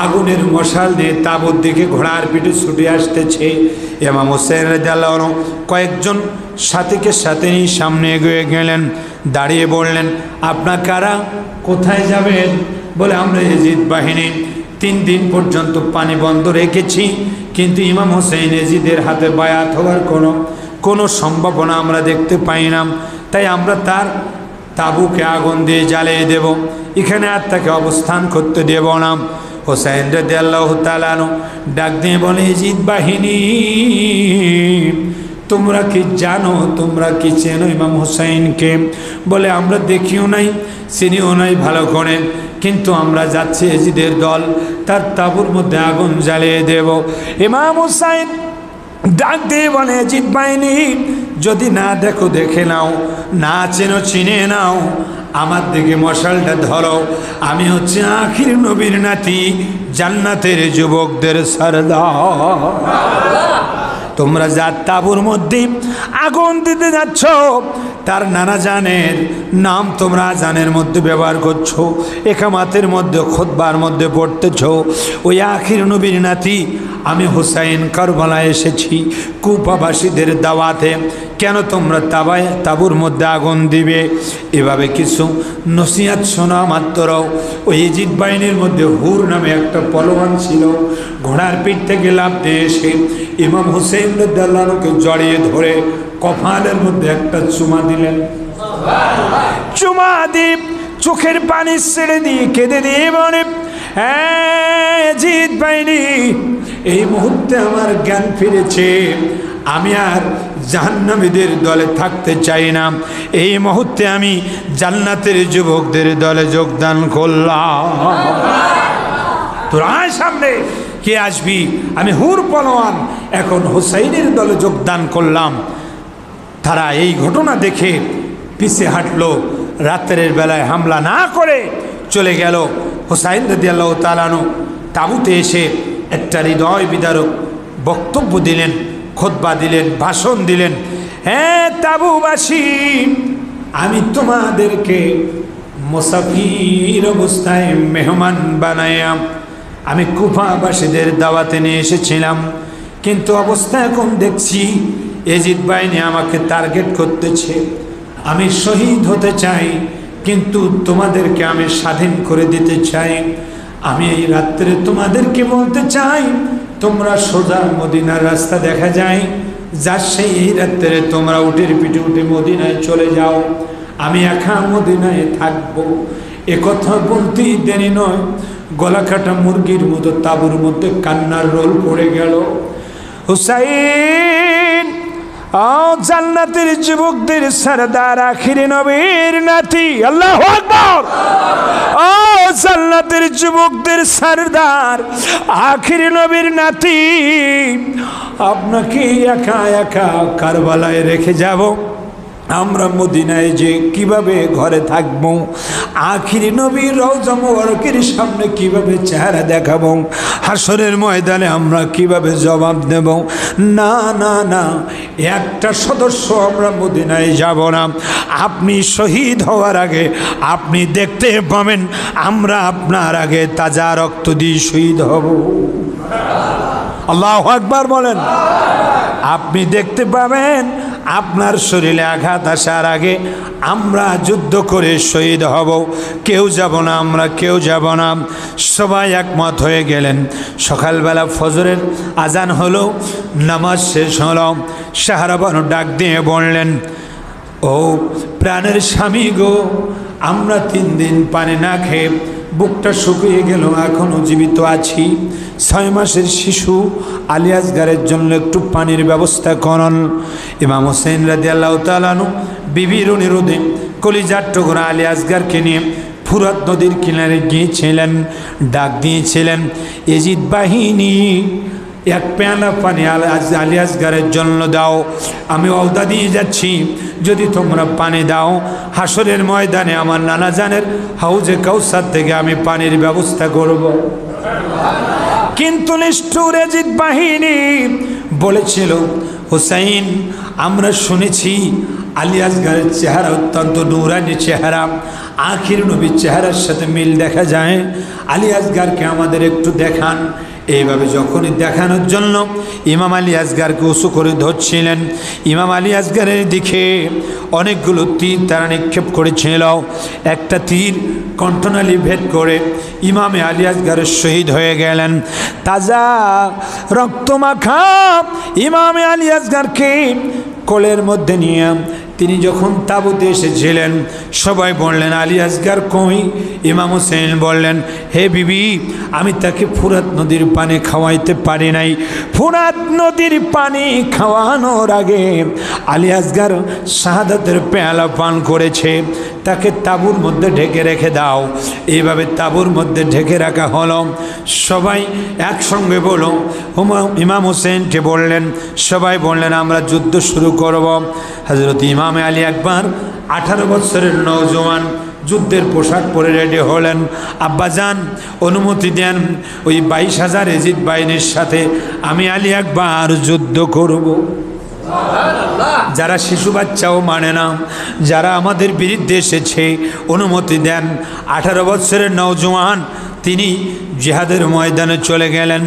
আগুনের মশাল দিয়ে তাঁবুর দিকে ঘোড়ার পিঠে ছুটে আসতেছে। ইমাম হুসাইন রাদিয়াল্লাহু আনহু কয়েকজন সাথীকে সাথে নিয়ে সামনে এগিয়ে গেলেন, দাঁড়িয়ে বললেন, আপনার কারা, কোথায় যাবেন? বলে আমরা এজিদ বাহিনী 3 দিন পর্যন্ত পানি বন্ধ রেখেছি, কিন্তু ইমাম হুসাইন এজিদের হাতে বায়াত হওয়ার কোনো সম্ভাবনা আমরা দেখতে পাই না, তাই আমরা তার তাঁবুকে আগুন দিয়ে জ্বালিয়ে দেব, এখানে আর তাকে অবস্থান করতে দেব না। হুসাইন রাদিয়াল্লাহু তাআলা আনহু ডাক দিয়ে বলে, এজিদ বাহিনী তোমরা কি জানো, তোমরা কি চেনো ইমাম হুসাইনকে? বলে আমরা দেখিও নাই, চিনিও নাই ভালো করে, কিন্তু আমরা যাচ্ছি এজিদের দল তার তাঁবুর মধ্যে আগুন জ্বালিয়ে দেব। ইমাম হুসাইন ডাক দিয়ে বলে, এজিদ বাহিনী যদি না দেখো দেখে নাও, না চেনো চিনে নাও, আমার দিকে মশালটা ধরো, আমি হচ্ছে আখির নবীর নাতি, জান্নাতের যুবকদের সরদার। তোমরা যার তাঁবুর মধ্যে আগুন দিতে যাচ্ছ তার নানা জানের নাম তোমরা আজানের মধ্যে ব্যবহার করছো, একামাতের মধ্যে খুতবার মধ্যে পড়তেছ, ওই আখির নবীর নাতি আমি হুসাইন কারবালায় এসেছি কুফাবাসীদের দাওয়াতে, কেন তোমরা তাঁবুর মধ্যে আগুন দিবে? এভাবে কিছু নসিহত শোনা মাত্র ওই এজিদ বাহিনীর মধ্যে হুর নামে একটা পলোয়ান ছিল, ঘোড়ার পিঠ থেকে লাফ দিয়ে এসে ইমাম হুসাইন রাদিয়াল্লাহু আনহুকে জড়িয়ে ধরে কপালের মধ্যে একটা চুমা দিলেন। চুমা দিয়ে চোখের পানি ছেড়ে দিয়ে কেঁদে দিয়ে বলে, এজিদ বাহিনী এই মুহূর্তে আমার জ্ঞান ফিরেছে, আমি আর জাহান্নামীদের দলে থাকতে চাই না, এই মুহূর্তে আমি জান্নাতের যুবকদের দলে যোগদান করলাম। তোরা সামনে কে আসবি? আমি হুর পলোয়ান এখন হুসাইনের দলে যোগদান করলাম। তারা এই ঘটনা দেখে পিছে হাঁটলো, রাত্রের বেলায় হামলা না করে চলে গেল। হুসাইন রাদিয়াল্লাহু তাআলা আনহু তাঁবুতে এসে একটা হৃদয় বিদারক বক্তব্য দিলেন, খুতবা দিলেন, ভাষণ দিলেন। হ্যাঁ তাঁবুবাসী, আমি তোমাদেরকে মুসাফির অবস্থায় মেহমান বানাইয়া আমি কুফাবাসীদের দাওয়াতে নিয়ে এসেছিলাম, কিন্তু অবস্থা এখন দেখছি এজিদ বাহিনী আমাকে টার্গেট করতেছে, আমি শহীদ হতে চাই, কিন্তু তোমাদেরকে আমি স্বাধীন করে দিতে চাই। আমি এই রাত্রে তোমাদেরকে বলতে চাই, তোমরা সোজা মদিনার রাস্তা দেখা যায় যার সেই এই রাত্রে তোমরা উটের পিঠে উঠে মদিনায় চলে যাও, আমি একা মদিনায় থাকবো। একথা বলতেই দেরি নয়, গলা কাটা মুরগির মতো তাঁবুর মধ্যে কান্নার রোল পড়ে গেল। হুসাইন জান্নাতের যুবকদের সরদার, আখির নবীর নাতি, আল্লাহু আকবার। জান্নাতের যুবকদের সরদার, আখির নবীর নাতি, আপনাকে একা একা কারবালায় রেখে যাব, আমরা মদিনায় যে কিভাবে ঘরে থাকবো, আখিরি নবীর রওজা মুবারকের সামনে কিভাবে চেহারা দেখাবো, হাসরের ময়দানে আমরা কিভাবে জবাব দেব? না না না, একটা সদস্য আমরা মদিনায় যাব না। আপনি শহীদ হওয়ার আগে আপনি দেখতে পাবেন আমরা আপনার আগে তাজা রক্ত দিয়ে শহীদ হব। আল্লাহু আকবার বলেন। আপনি দেখতে পাবেন আপনার শরীরে আঘাত আসার আগে আমরা যুদ্ধ করে শহীদ হব, কেউ যাব না, আমরা কেউ যাব না। সবাই একমত হয়ে গেলেন। সকালবেলা ফজরের আজান হলো, নামাজ শেষ হলো। সাহারাবানু ডাক দিয়ে বললেন, ও প্রাণের স্বামী গো, আমরা 3 দিন পানি না খেয়ে বুকটা শুকিয়ে গেল, এখনও জীবিত আছি। 6 মাসের শিশু আলী আসগারের জন্য একটু পানির ব্যবস্থা করুন। ইমাম হোসেন রাদিয়াল্লাহু তাআলা আনহু বিবির অনুরোধে কলিজার টুকরা আলী আসগারকে নিয়ে ফুরাত নদীর কিনারে গিয়েছিলেন। ডাক দিয়েছিলেন, এজিদ বাহিনী, 1 পেয়ালা পানি আলী আসগারের জন্য দাও, আমি ওয়াদা দিয়ে যাচ্ছি যদি তোমরা পানি দাও, হাসরের ময়দানে আমার নানা জানের হাউজে কাউসার থেকে আমি পানির ব্যবস্থা করব। কিন্তু নিষ্ঠুর এজিদ বাহিনী বলেছিল, হুসাইন, আমরা শুনেছি আলী আসগারের চেহারা অত্যন্ত নূরানি চেহারা, আখির নবীর চেহারার সাথে মিল দেখা যায়, আলী আসগারকে আমাদের একটু দেখান। এইভাবে যখনই দেখানোর জন্য ইমাম আলী আসগারকে উঁচু করে ধরছিলেন, ইমাম আলী আসগারের দিকে অনেকগুলো তীর তারা নিক্ষেপ করেছিল। একটা তীর কণ্ঠনালী ভেদ করে ইমামে আলী আসগারের শহীদ হয়ে গেলেন। তাজা রক্তমাখা ইমামে আলী আসগারকে কোলের মধ্যে নিয়ে তিনি যখন তাঁবুতে এসেছিলেন, সবাই বললেন, আলী আসগার কই? ইমাম হোসেন বললেন, হে বিবি, আমি তাকে ফুরাত নদীর পানি খাওয়াইতে পারি নাই। ফুরাত নদীর পানি খাওয়ানোর আগে আলী আসগার শাহাদাতের পেয়ালা পান করেছে, তাকে তাঁবুর মধ্যে ঢেকে রেখে দাও। এইভাবে তাঁবুর মধ্যে ঢেকে রাখা হলো। সবাই একসঙ্গে বলো, ইমাম হোসেনকে বললেন, সবাই বললেন, আমরা যুদ্ধ শুরু করব। হযরত ইমামে আলী আকবর 18 বছরের নওজোয়ান যুদ্ধের পোশাক পরে রেডি হলেন। আব্বাজান অনুমতি দেন, ওই 22,000 এজিদ বাহিনীর সাথে আমি আলী আকবর যুদ্ধ করব। যারা শিশু বাচ্চাও মানে না, যারা আমাদের বিরুদ্ধে এসেছে, অনুমতি দেন। 18 বছরের নওজোয়ান তিনি জিহাদের ময়দানে চলে গেলেন।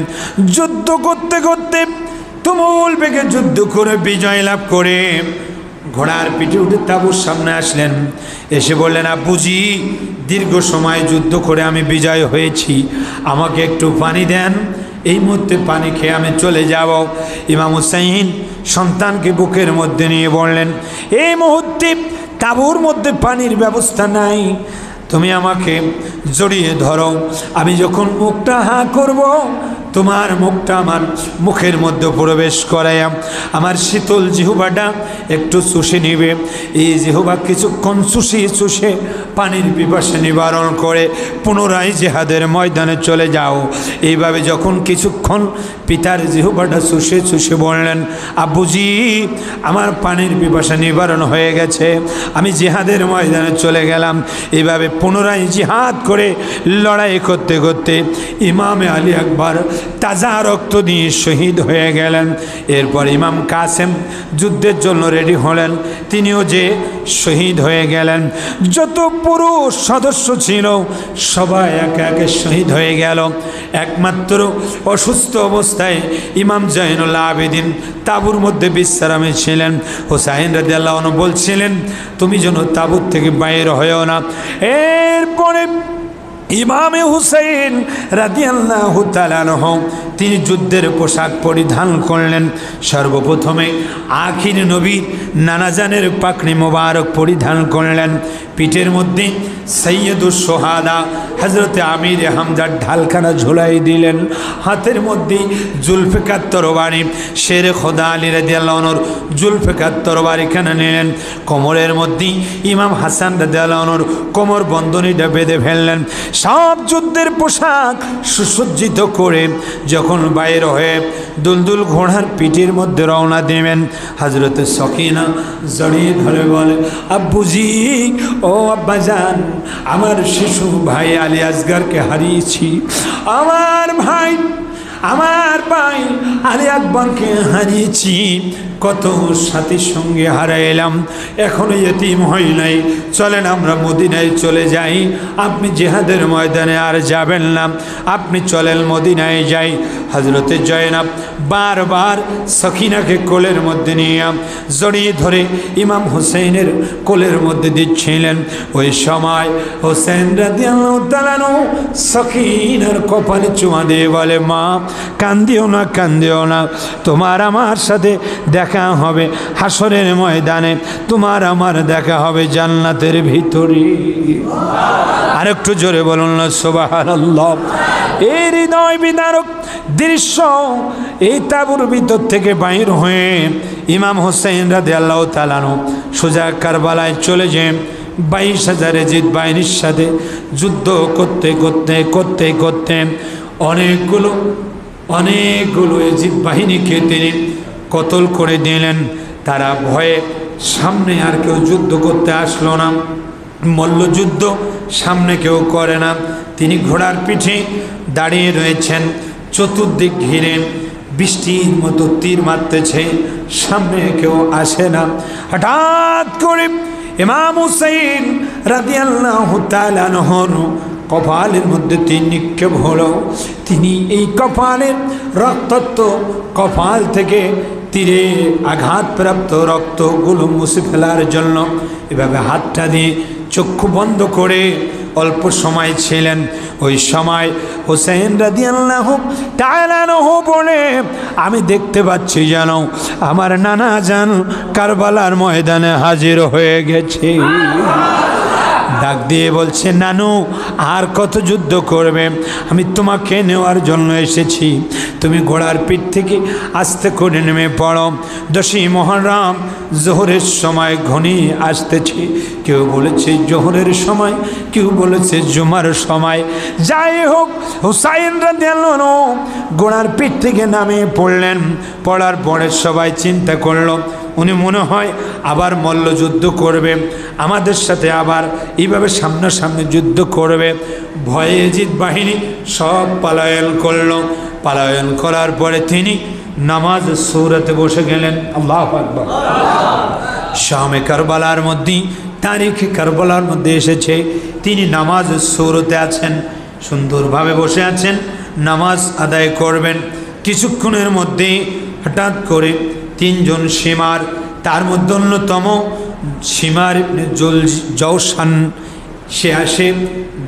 যুদ্ধ করতে করতে তুমুল বেগে যুদ্ধ করে বিজয় লাভ করে ঘোড়ার পিঠে উঠে তাঁবুর সামনে আসলেন। এসে বললেন, আব্বুজি, দীর্ঘ সময় যুদ্ধ করে আমি বিজয় হয়েছি, আমাকে একটু পানি দেন, এই মুহূর্তে পানি খেয়ে আমি চলে যাব। ইমাম হুসাইন সন্তানকে বুকের মধ্যে নিয়ে বললেন, এই মুহূর্তে তাঁবুর মধ্যে পানির ব্যবস্থা নাই, তুমি আমাকে জড়িয়ে ধরো, আমি যখন মুখটা হাঁ করব তোমার মুখটা আমার মুখের মধ্যে প্রবেশ করায় আমার শীতল জিহ্বাটা একটু চুষে নিবে। এই জিহ্বা কিছুক্ষণ চুষে পানির পিপাসা নিবারণ করে পুনরায় জিহাদের ময়দানে চলে যাও। এইভাবে যখন কিছুক্ষণ পিতার জিহ্বাটা চুষে বললেন, আব্বুজি, আমার পানির পিপাসা নিবারণ হয়ে গেছে, আমি জিহাদের ময়দানে চলে গেলাম। এইভাবে পুনরায় জিহাদ করে লড়াই করতে করতে ইমামে আলী আকবর তাজা রক্ত দিয়ে শহীদ হয়ে গেলেন। এরপর ইমাম কাসেম যুদ্ধের জন্য রেডি হলেন, তিনিও যে শহীদ হয়ে গেলেন। যত পুরুষ সদস্য ছিল সবাই একে একে শহীদ হয়ে গেল। একমাত্র অসুস্থ অবস্থায় ইমাম জয়নুল আবেদিন তাঁবুর মধ্যে বিশ্রামে ছিলেন। হুসাইন রাদিয়াল্লাহু আনহু বলছিলেন, তুমি যেন তাঁবুর থেকে বাইরে হয়েও না। এরপরে ইমামে হুসাইন রাদিয়াল্লাহু তাআলা আনহু তিনি যুদ্ধের পোশাক পরিধান করলেন। সর্বপ্রথমে আখির নবীর নানাজানের পাকড়ি মোবারক পরিধান করলেন। পিঠের মধ্যে সৈয়দুস সোহাদা হযরতে আমির হামজার ঢালখানা ঝুলাই দিলেন। হাতের মধ্যে জুলফিকার তরবারি শের খোদা আলী রাদিয়াল্লাহু আনহুর জুলফিকার তরবারিখানা নিলেন। কোমরের মধ্যে ইমাম হাসান রাদিয়াল্লাহু আনহুর কোমর বন্ধনীটা বেঁধে ফেললেন। সব যুদ্ধের পোশাক সুসজ্জিত করে যখন বাইর হয়ে দুলদুল ঘোড়ার পিঠের মধ্যে রওনা দেবেন, হযরতে সকিনা জড়িয়ে ধরে বলে, আব্বুজি, ও আব্বাজান, আমার শিশু ভাই আলী আসগারকে হারিয়েছি, আমার ভাই আলী আকবরকে হারিয়েছি। কত সাথী সঙ্গে হারাইলাম, এখনো ইতিম হই নাই। চলেন আমরা মদিনায় চলে যাই। আপনি জিহাদের ময়দানে আর যাবেন না, আপনি চলেন মদিনায় যাই। হযরতে জয়নাব বারবার সখিনাকে কোলের মধ্যে নিয়ে জড়িয়ে ধরে ইমাম হুসাইনের কোলের মধ্যে দিচ্ছিলেন। ওই সময় হুসাইন রাদিয়াল্লাহু তাআলা সখিনার কপালে চুমা দিয়ে বলে, মা কান্দিও না, কান্দিও না, তোমার আমার সাথে দেখা হবে হাসরের ময়দানে, তোমার আমার দেখা হবে জান্নাতের ভিতরে। আর একটু জোরে বলুন না সুবহানাল্লাহ। এই হৃদয় বিদারক দৃশ্য এই তাঁবুর ভিতর থেকে বাইর হয়ে ইমাম হুসাইন রাদিয়াল্লাহু তাআলা সোজা কারবালায় চলে যেয়ে 22,000 এজিদ বাহিনীর সাথে যুদ্ধ করতে করতে করতে করতে অনেকগুলো এজিদ বাহিনীকে তিনি কতল করে দিলেন। তারা ভয়ে সামনে আর কেউ যুদ্ধ করতে আসলো না, মল্লযুদ্ধ সামনে কেউ করে না। তিনি ঘোড়ার পিঠে দাঁড়িয়ে রয়েছেন, চতুর্দিক ঘিরে বৃষ্টির মতো তীর মারতেছে, সামনে কেউ আসে না। হঠাৎ করে ইমাম হুসাইন রাদিয়াল্লাহু তাআলা আনহুর কপালের মধ্যে তীর নিক্ষেপ হলো। তিনি এই কপালের রক্তাক্ত কপাল থেকে তীরে আঘাতপ্রাপ্ত রক্তগুলো মুছে ফেলার জন্য এভাবে হাতটা দিয়ে চক্ষু বন্ধ করে অল্প সময় ছিলেন। ওই সময় হুসাইন রাদিয়াল্লাহু তাআলা আনহু বলে, আমি দেখতে পাচ্ছি যেন আমার নানা জান কারবালার ময়দানে হাজির হয়ে গেছে। ডাক দিয়ে বলছে, নানু আর কত যুদ্ধ করবে, আমি তোমাকে নেওয়ার জন্য এসেছি। তুমি ঘোড়ার পিঠ থেকে আস্তে করে নেমে পড়ো। 10ই মুহররম জোহরের সময় ঘনিয়ে আসতেছে। কেউ বলেছে জোহরের সময়, কেউ বলেছে জুমার সময়। যাই হোক, হুসাইন রাদিয়াল্লাহু আনহু ঘোড়ার পিঠ থেকে নামে পড়লেন। পড়ার পরে সবাই চিন্তা করলো উনি মনে হয় আবার মল্লযুদ্ধ করবে, আমাদের সাথে আবার এইভাবে সামনাসামনি যুদ্ধ করবে। ভয়ে এজিদ বাহিনী সব পলায়ন করলো। পলায়ন করার পরে তিনি নামাজ সূরাতে বসে গেলেন। আল্লাহু আকবার। শামে কারবালার মধ্যে, তারিখে কারবালার মধ্যে এসেছে, তিনি নামাজ সূরাতে আছেন, সুন্দরভাবে বসে আছেন, নামাজ আদায় করবেন। কিছুক্ষণের মধ্যে হঠাৎ করে 3 জন সীমার, তার মধ্যে অন্যতম সীমার জৌসান, সে আসে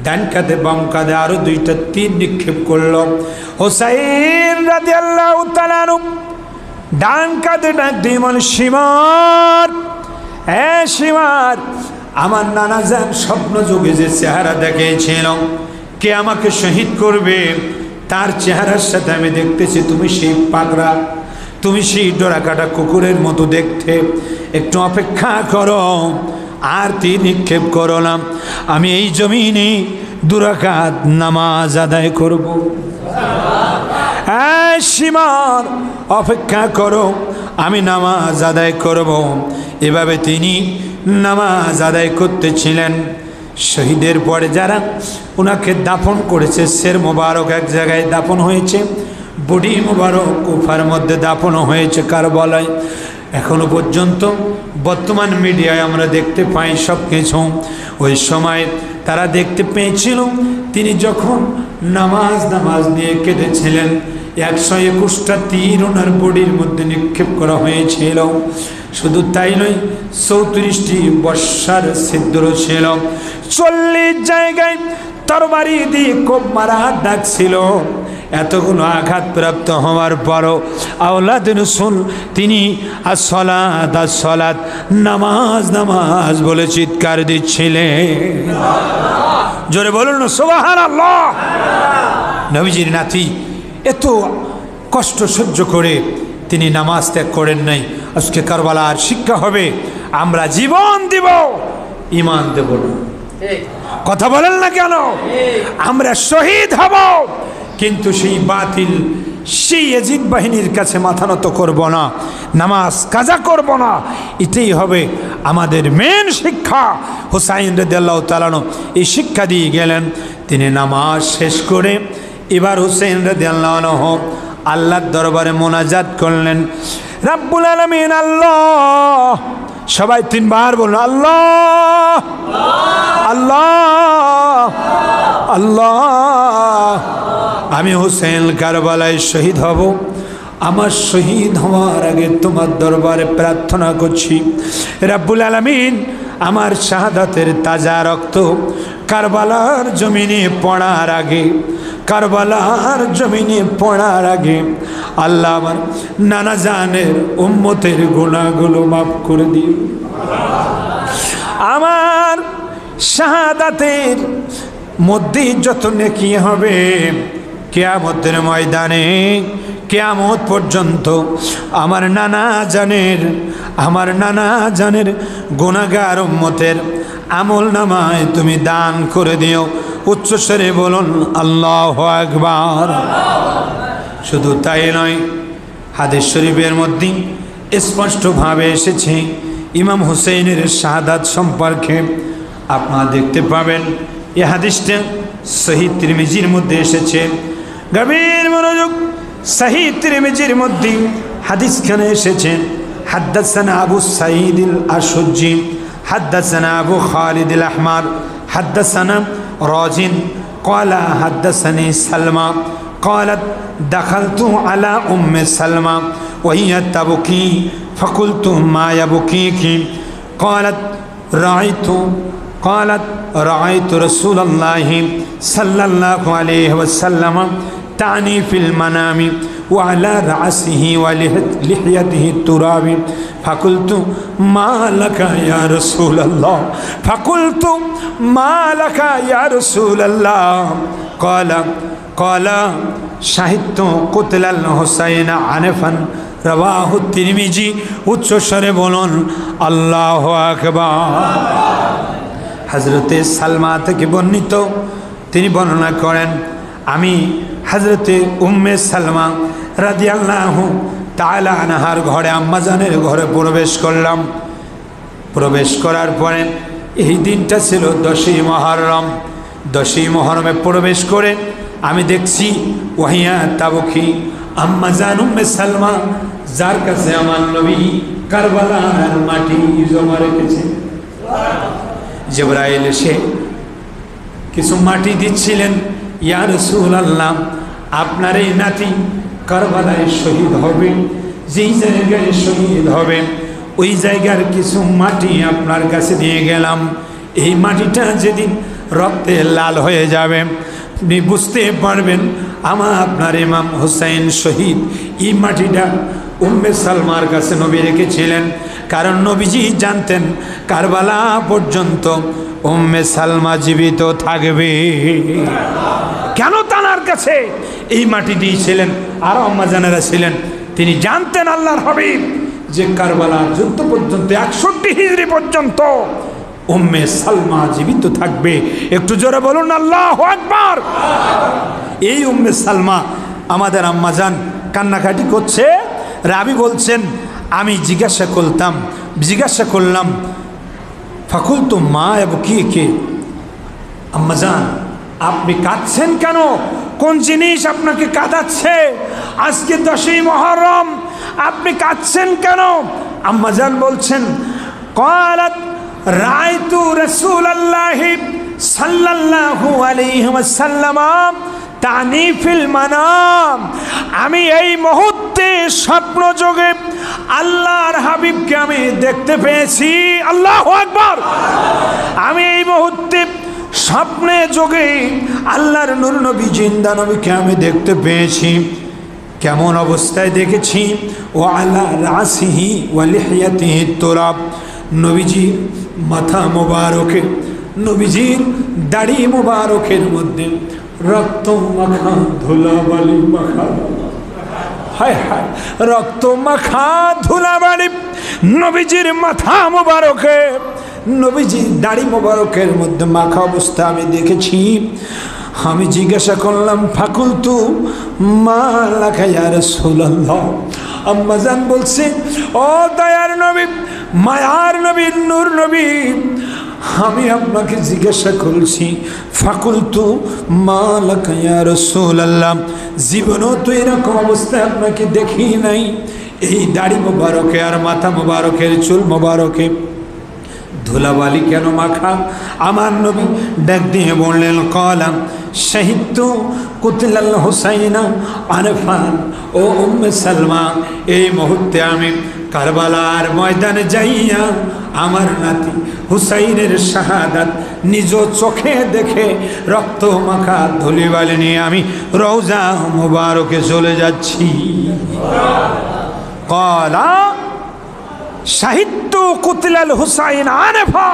ডান কাঁধে বাম কাঁধে আরো 2টা তীর নিক্ষেপ করল। হুসাইন রাদিয়াল্লাহু তাআলা আনহু ডান কাঁধে ডাক দিয়ে বলে, সীমার, সীমার, আমার নানা জান স্বপ্ন যোগে যে চেহারা দেখিয়েছিল কে আমাকে শহীদ করবে, তার চেহারার সাথে আমি দেখতেছি তুমি সেই পাগড়া, তুমি সেই ডোরাকাটা কুকুরের মতো দেখতে, একটু অপেক্ষা করো, আর তীর নিক্ষেপ করো না, আমি এই জমিনে 2 রাকাত নামাজ আদায় করব। সীমার, অপেক্ষা করো, আমি নামাজ আদায় করব। এভাবে তিনি নামাজ আদায় করতেছিলেন। শহীদের পরে যারা ওনাকে দাফন করেছে, শের মোবারক এক জায়গায় দাফন হয়েছে, বডি মোবারক কুফার মধ্যে দাফন হয়েছে কারবালায়। এখনো পর্যন্ত বর্তমান মিডিয়ায় আমরা দেখতে পাই সব কিছু। ওই সময় তারা দেখতে পেয়েছিল তিনি যখন নামাজ নিয়ে কেঁদেছিলেন, 121টা তীর ওনার বডির মধ্যে নিক্ষেপ করা হয়েছিল। শুধু তাই নয়, 34টি বর্ষার ছিদ্র ছিল, 40 জায়গায় তরবারি দিয়ে কোপ মারা ডাকছিল। এতগুলো আঘাতপ্রাপ্ত হওয়ার পরও আওলাদ রাসূল তিনি আসসালাত আসসালাত, নামাজ নামাজ বলে চিৎকার দিচ্ছিলেন। জোরে বলুন না সুবহানাল্লাহ। নবীজির নাতি এত কষ্ট সহ্য করে তিনি নামাজ ত্যাগ করেন নাই। আজকে কারবালার শিক্ষা হবে, আমরা জীবন দিব, ঈমান দেব না। কথা বলেন না কেন? আমরা শহীদ হব, কিন্তু সেই বাতিল, সেই ইয়াজিদ বাহিনীর কাছে মাথা নত করব না, নামাজ কাজা করব না। এটাই হবে আমাদের মেন শিক্ষা। হুসাইন রাদিয়াল্লাহু তাআলা এই শিক্ষা দিয়ে গেলেন। তিনি নামাজ শেষ করে এবার হুসাইন রাদিয়াল্লাহু আনহু আল্লাহর দরবারে মোনাজাত করলেন। রব্বুল আলামিন আল্লাহ, সবাই তিনবার বলুন আল্লাহ আল্লাহ আল্লাহ। আমি হুসেন কারবালায় শহীদ হব, আমার শহীদ হওয়ার আগে তোমার দরবারে প্রার্থনা করছি রব্বুল আলামিন, আমার শাহাদাতের তাজা রক্ত কারবালার জমিনে পড়ার আগে, কারবালার জমিনে পড়ার আগে আল্লাহ আমার নানা জানের উম্মতের গুনাহগুলো মাফ করে দিও। আমার শাহাদাতের মধ্যে যত নেকি হবে কিয়ামতের ময়দানে, কিয়ামত পর্যন্ত আমার নানা জানের গুনাহগার উম্মতের আমল নামায় তুমি দান করে দিও। উচ্চস্বরে বলুন আল্লাহু আকবার। শুধু তাই নয়, হাদিস শরীফের মধ্যে স্পষ্টভাবে এসেছে ইমাম হুসেইনের শাহাদাত সম্পর্কে। আপনারা দেখতে পাবেন এই হাদিসটা সহিহ তিরমিজির মধ্যে এসেছে। গভীর মনোযোগ, সহিহ তিরমিজির মধ্যে হাদিসখানে এসেছে হাদ্দাসানা আবু সাঈদ আল আশজি, হাদ্দাসানা আবু খালিদ আল আহমার, হাদ্দাসানা রাজিন قال حدثني سلمى قالت دخلت على أم سلمى وهي تبكي فقلت ما يبكيك قالت رأيت رسول الله صلى الله عليه وسلم تعني في المنام وعلى رأسه ولحيته التراب فقلت ما لك يا رسول الله فقلت ما لك يا رسول الله قال شهدت قتل الحسين عنفا রওয়াহু তিরমিজি। উচ্চস্বরে বলুন আল্লাহু আকবার। হযরতে সালমা থেকে বর্ণিত, তিনি বর্ণনা করেন আমি হযরতে উম্মে সালমা রাদিয়াল্লাহু তাআলা আনহার ঘরে, আম্মাজানের ঘরে প্রবেশ করলাম। প্রবেশ করার পরে এই দিনটা ছিল 10ই মুহররম। 10ই মুহররমে প্রবেশ করে আমি দেখছি ওয়াহিয়া তাবকি, আম্মাজান উম্মে সালমা, যার কাছে আমার নবী কারবালার মাটি জমা রেখেছে। জিবরাইল এসে কিছু মাটি দিচ্ছিলেন। ইয়া রাসূলুল্লাহ, আপনার এই নাতি কারবালায় শহীদ হবে, যেই জায়গায় শহীদ হবে ওই জায়গার কিছু মাটি আপনার কাছে দিয়ে গেলাম। এই মাটিটা যেদিন রক্তে লাল হয়ে যাবে আপনি বুঝতে পারবেন আপনার ইমাম হুসাইন শহীদ। এই মাটিটা উম্মে সালমার কাছে নবী রেখেছিলেন, কারণ নবীজি জানতেন কারবালা পর্যন্ত উম্মে সালমা জীবিত থাকবে। কেন তানার কাছে এই মাটি দিয়েছিলেন? আরো আম্মাজানেরা ছিলেন, তিনি জানতেন আল্লাহর হাবিব যে কারবালার যুদ্ধ পর্যন্ত 61 হিজরি পর্যন্ত উম্মে সালমা জীবিত থাকবে। একটু জোরে বলুন আল্লাহু আকবার। এই উম্মে সালমা আমাদের আম্মাজান কান্নাকাটি করছে। রাবি বলছেন আমি জিজ্ঞাসা করলাম ফাকুলতু মা ইয়াবকিকে, আম্মাজান আপনি কাঁদছেন কেন? কোন জিনিস আপনাকে কাঁদাচ্ছে? আজকে 10ই মুহররম, আপনি কাঁদছেন কেন? আম্মাজান বলছেন ক্বালাত রাআইতু রাসূলুল্লাহি সাল্লাল্লাহু আলাইহি ওয়াসাল্লাম তানি ফিল মানাম, আমি এই মুহূর্তে স্বপ্ন যোগে আল্লাহর হাবিবকে আমি দেখতে পেয়েছি। আল্লাহু আকবার। আমি এই মুহূর্তে স্বপ্নে যোগে আল্লাহর নূর নবী জিন্দা নবীকে আমি দেখতে পেয়েছি। কেমন অবস্থায় দেখেছি? ও আলা রাসিহি ওয়া লিহিয়াতিহি তুরাব, নবীজির মাথা মোবারকে, নবীজির দাড়ি মোবারকের মধ্যে রক্ত মাখা ধুলাবালি মাখা, হায় হায়, রক্ত মাখা ধুলাবালি নবীজির মাথা মোবারকে, নবীজির দাড়ি মোবারকের মধ্যে মাখা অবস্থা আমি দেখেছি। আমি জিজ্ঞাসা করলাম ফাকুলতু মা লাকা ইয়া রাসূলুল্লাহ। আম্মাজান বলছে ও দয়ার নবী, মায়ার নবী, নূর নবী, আমি আপনাকে জিজ্ঞাসা করছি ফাকুলতু মা লাকা ইয়া রাসূলুল্লাহ, জীবনও তো এরকম অবস্থায় আপনাকে দেখি নাই, এই দাড়ি মোবারকে আর মাথা মোবারকের চুল মোবারকে ধুলাবালি কেন মাখা? আমার নবী ডাক দিয়ে বললেন, কলাম শাহিদতু কুতলাল হুসাইনা আনফান, ও উম্মে সালমা, এই মুহূর্তে আমি কারবালার ময়দানে যাইয়া আমার নাতি হুসাইনের শাহাদাত নিজ চোখে দেখে রক্ত মাখা ধুলিবালি নিয়ে আমি রওজা মুবারকে চলে যাচ্ছি। কলা সাহিত্য কুতলাল হুসাইন আনফা,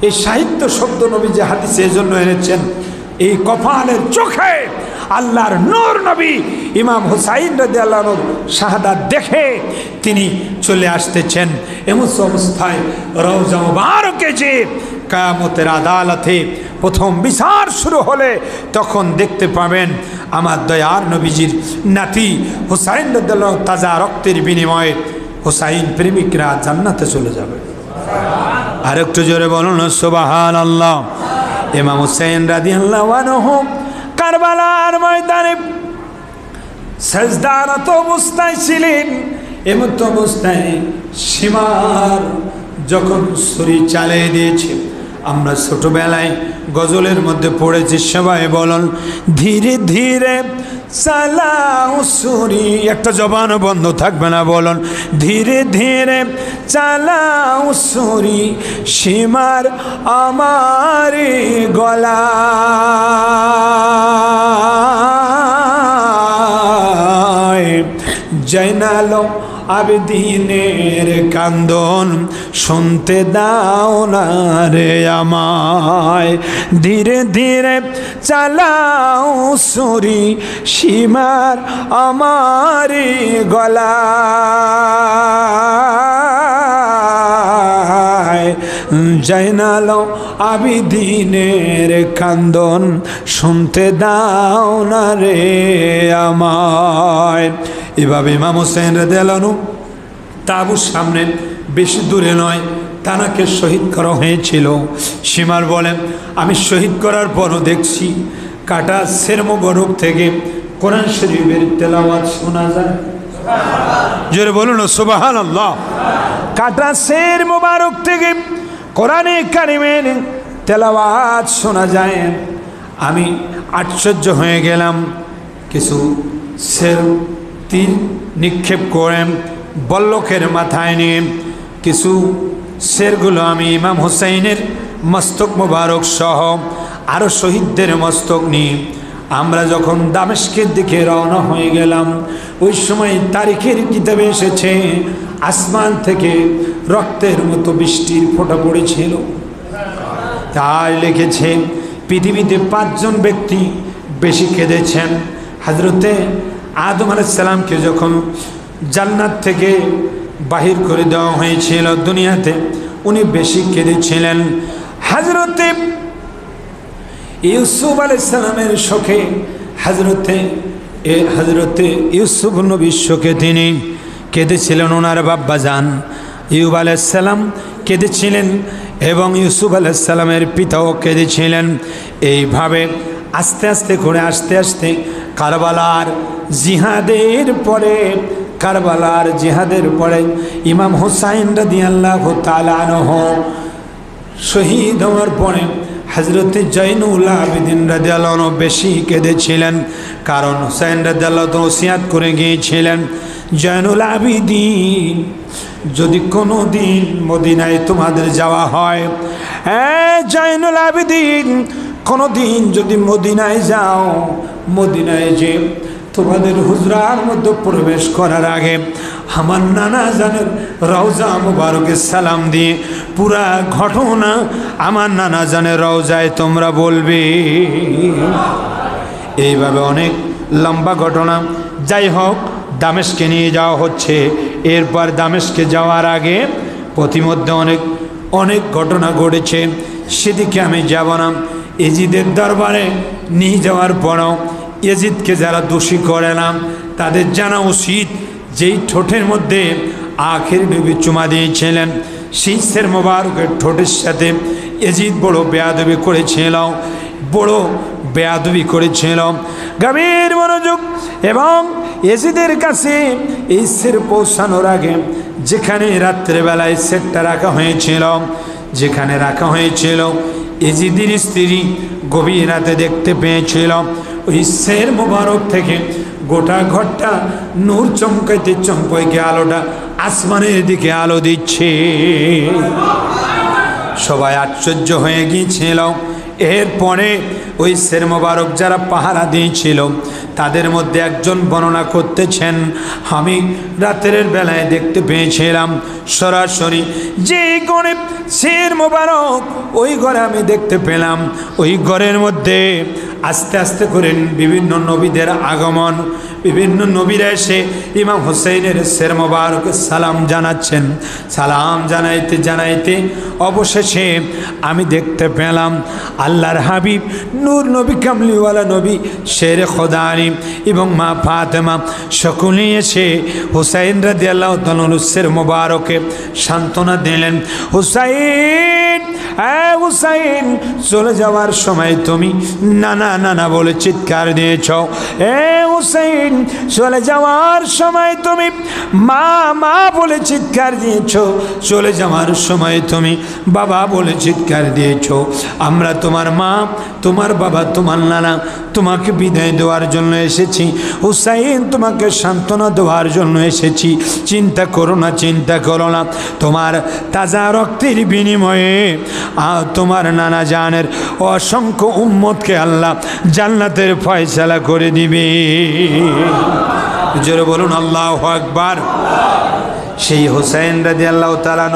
এই সাহিত্য শব্দ নবী যে হাদিসে এজন্য এনেছেন, এই কপালের চোখে আল্লাহর নূর নবী ইমাম হুসাইন রাদিয়াল্লাহু আনহু শাহাদাত দেখে তিনি চলে আসতেছেন। এমন অবস্থায় রওজা মুবারকে যে কিয়ামতের আদালতে প্রথম বিচার শুরু হলে তখন দেখতে পাবেন আমার দয়ার নবীজির নাতি হুসাইন রাদিয়াল্লাহু আনহু তাজা রক্তের বিনিময়ে হুসাইন প্রেমিকরা জান্নাতে চলে যাবে। আর একটু জোরে বলুন সুবহানাল্লাহ। ইমাম হুসাইন রাদিয়াল্লাহু আনহু কারবালার ময়দানে সাজদারত অবস্থায় ছিলেন। এমন অবস্থায় সীমার যখন ছুরি চালিয়ে দিয়েছে, আমরা ছোটবেলায় গজলের মধ্যে পড়েছি, সবাই বলুন, ধীরে ধীরে চালাও ছুরি, একটা জবানও বন্ধ থাকবে না, বলুন, ধীরে ধীরে চালাও ছুরি, সীমার আমার গলা জয়নাল আবেদিনের কান্দন শুনতে দাও না রে আমায়, ধীরে ধীরে চালাও ছুরি, সীমার আমার গলা জয়নাল আবেদিনের কান্দন শুনতে দাও না রে আমায়। এভাবে ইমাম হুসাইন রাদিয়াল্লাহু আনহু তাঁবুর সামনে, বেশি দূরে নয়, তানাকে শহীদ করা হয়েছিল। সীমার বলেন, আমি শহীদ করার পরও দেখছি কাটা সের মোবারক থেকে কোরআন শরীফের তেলাওয়াত শোনা যায়। জোরে বলুন সুবহানাল্লাহ। কাটা সের মোবারক থেকে কোরআনে কারিমের তেলাওয়াত শোনা যায়। আমি আশ্চর্য হয়ে গেলাম। কিছু সের তীর নিক্ষেপ করেন বল্লকের মাথায় নিয়ে, কিছু শেরগুলো আমি ইমাম হুসাইনের মস্তক মোবারক সহ আরও শহীদদের মস্তক নিয়ে আমরা যখন দামেস্কের দিকে রওনা হয়ে গেলাম, ওই সময় তারিখের কিতাবে এসেছে আসমান থেকে রক্তের মতো বৃষ্টির ফোঁটা পড়েছিল। তাই লিখেছে পৃথিবীতে 5 জন ব্যক্তি বেশি কেঁদেছেন। হযরতে আদম আলাইহিস সালামকে যখন জান্নাত থেকে বাহির করে দেওয়া হয়েছিল দুনিয়াতে, উনি বেশি কেঁদেছিলেন। হযরতে ইউসুফ আলাইহিস সালামের শোকে হযরতে ইউসুফ নবীর শোকে তিনি কেঁদেছিলেন। ওনার বাব্বাজান ইউব আলাইহিস সালাম কেঁদেছিলেন এবং ইউসুফ আলাইহিস সালামের পিতাও কেঁদেছিলেন। এইভাবে আস্তে আস্তে করে আস্তে আস্তে কারবালার জিহাদের পরে ইমাম হুসাইন রাদিয়াল্লাহু তাআলা আনহু শহীদ হওয়ার পরে হযরতে জয়নুল আবেদিন রাদিয়াল্লাহু আনহু বেশি কেঁদেছিলেন। কারণ হুসাইন রাদিয়াল্লাহু আনহু ওসিয়াত করে গিয়েছিলেন, জয়নুল আবেদিন, যদি কোনো দিন মদিনায় তোমাদের যাওয়া হয়, জয়নুল আবেদিন, কোনো দিন যদি মদিনায় যাও, মদিনায় যে তোমাদের হুজরার মধ্যে প্রবেশ করার আগে আমার নানা জানের রওজা মুবারকে সালাম দিয়ে পুরা ঘটনা আমার নানা জানের রওজায় তোমরা বলবে। এইভাবে অনেক লম্বা ঘটনা। যাই হোক, দামেস্কে নিয়ে যাওয়া হচ্ছে। এরপর দামেস্কে যাওয়ার আগে পথিমধ্যে অনেক ঘটনা ঘটেছে, সেদিকে আমি যাব না। এজিদের দরবারে নিয়ে যাওয়ার পরও এজিদকে যারা দোষী করে না তাদের জানা উচিত, যেই ঠোঁটের মধ্যে আখের নবী চুমা দিয়েছিলেন, সেই সের মোবারকের ঠোঁটের সাথে এজিদ বড় বেয়াদবি করেছিল। গভীর মনোযোগ এবং এজিদের কাছে এই সের পৌঁছানোর আগে যেখানে রাত্রেবেলায় সেটটা রাখা হয়েছিল, যেখানে রাখা হয়েছিল, এজিদের স্ত্রী গভীর রাতে দেখতে পেয়েছিল ওই সের মোবারক থেকে গোটা ঘরটা নূর চমকাইতে চমকাইকে আলোটা আসমানের দিকে আলো দিচ্ছে। সবাই আশ্চর্য হয়ে গিয়েছিল। এরপরে ওই সের মোবারক যারা পাহারা দিয়েছিল তাদের মধ্যে একজন বর্ণনা করতেছেন, আমি রাতের বেলায় দেখতে পেয়েছিলাম সরাসরি যে ঘরে সের মোবারক, ওই ঘরে আমি দেখতে পেলাম ওই ঘরের মধ্যে আস্তে আস্তে করে বিভিন্ন নবীদের আগমন। বিভিন্ন নবীরা এসে ইমাম হুসাইনের সের মোবারকে সালাম জানাচ্ছেন। সালাম জানাইতে জানাইতে অবশেষে আমি দেখতে পেলাম আল্লাহর হাবিব নূর নবী কামলিওয়ালা নবী শের খোদা আলী এবং মা ফাতেমা সকলেই এসে হুসাইন রাদিয়াল্লাহু তাআলা সের মোবারকে সান্ত্বনা দিলেন। হুসাইন, হ্যাঁ হুসাইন, চলে যাওয়ার সময় তুমি নানা নানা বলে চিৎকার দিয়েছ। এ হুসাইন, চলে যাওয়ার সময় তুমি মা মা বলে চিৎকার দিয়েছ। চলে যাওয়ার সময় তুমি বাবা বলে চিৎকার দিয়েছ। আমরা তোমার মা, তোমার বাবা, তোমার নানা, তোমাকে বিদায় দেওয়ার জন্য এসেছি। হুসাইন, তোমাকে সান্ত্বনা দেওয়ার জন্য এসেছি। চিন্তা করো না, চিন্তা করো না, তোমার তাজা রক্তের বিনিময়ে তোমার নানা জানের অসংখ্য উম্মতকে আল্লাহ জান্নাতের ফয়সালা করে দিবে। জোরে বলুন আল্লাহু আকবার। সেই হুসাইন রাদিয়াল্লাহু তাআলা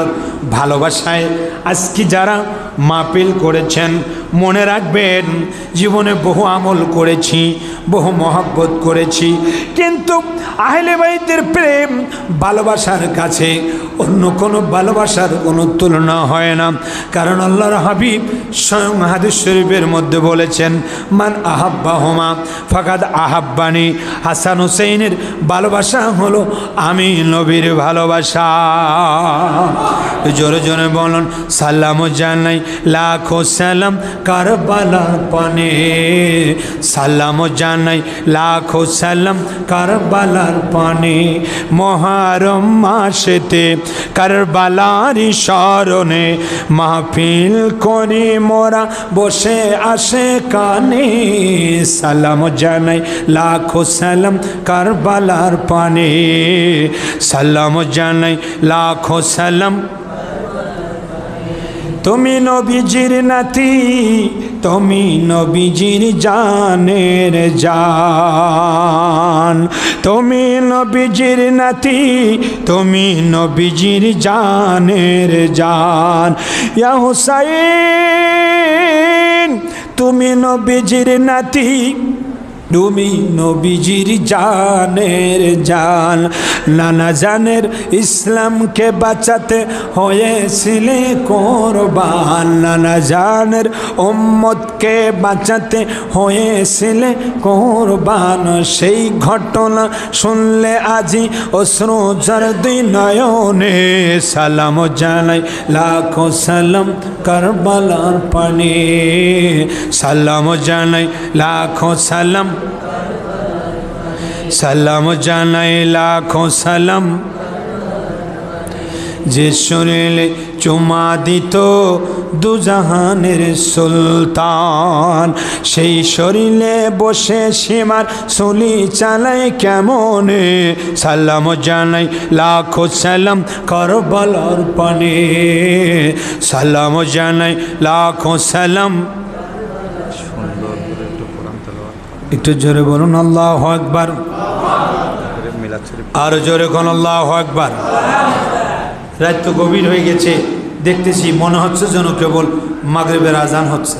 ভালোবাসায় আজকে যারা মাহফিল করেছেন, মনে রাখবেন জীবনে বহু আমল করেছি, বহু মহব্বত করেছি, কিন্তু আহলে বাইতের প্রেম ভালোবাসার কাছে অন্য কোনো ভালোবাসার কোনো তুলনা হয় না। কারণ আল্লাহর হাবিব স্বয়ং হাদিস শরীফের মধ্যে বলেছেন, মান আহাব্বাহুমা ফাকাদ আহাব্বানি। হাসান হুসাইনের ভালোবাসা হলো আমি নবীর ভালোবাসা। জোরে জোরে বলুন সালাম জানাই লাখো সালাম কারবালার পানে। সালাম জানাই লাখো সালাম কারবালার পানে। মহরম মাসেতে কারবালার স্মরণে মাহফিল করি মোরা বসে আসে কানে। সালাম জানাই লাখো সালাম কারবালার পানে। সালাম জানাই লাখো সালাম। তুমি নবীজির নাতি, তুমি নবীজির জানের জান। তুমি নবীজির নাতি, তুমি নবীজির জানের জান। ইয়া হুসাইন, তুমি নবীজির নাতি, তুমি নবীজির জানের জান। নানা জানের ইসলামকে বাঁচাতে হয়েছিলে কোরবান। নানা জানের উম্মতকে বাঁচাতে হয়েছিলে কোরবান। সেই ঘটনা শুনলে আজি অশ্রু ঝরে নয়নে। সালাম জানাই লাখো সালাম কারবালার পানে। সালাম জানাই লাখো সালাম। সালাম জানাই লাখো সালাম। যে শরীরে চুমা দিত দুজাহানের সুলতান, সেই শরীরে বসে সীমার চুলি চালায় কেমনে। সালাম জানাই লাখো সালাম কারবালার পানে। সালাম জানাই লাখো সালাম। একটু জোরে বলুন আল্লাহু আকবার। আর জোরে কোন আল্লাহু আকবার। রাত তো গভীর হয়ে গেছে, দেখতেছি মনে হচ্ছে যেন কেবল মাগরিবের আজান হচ্ছে।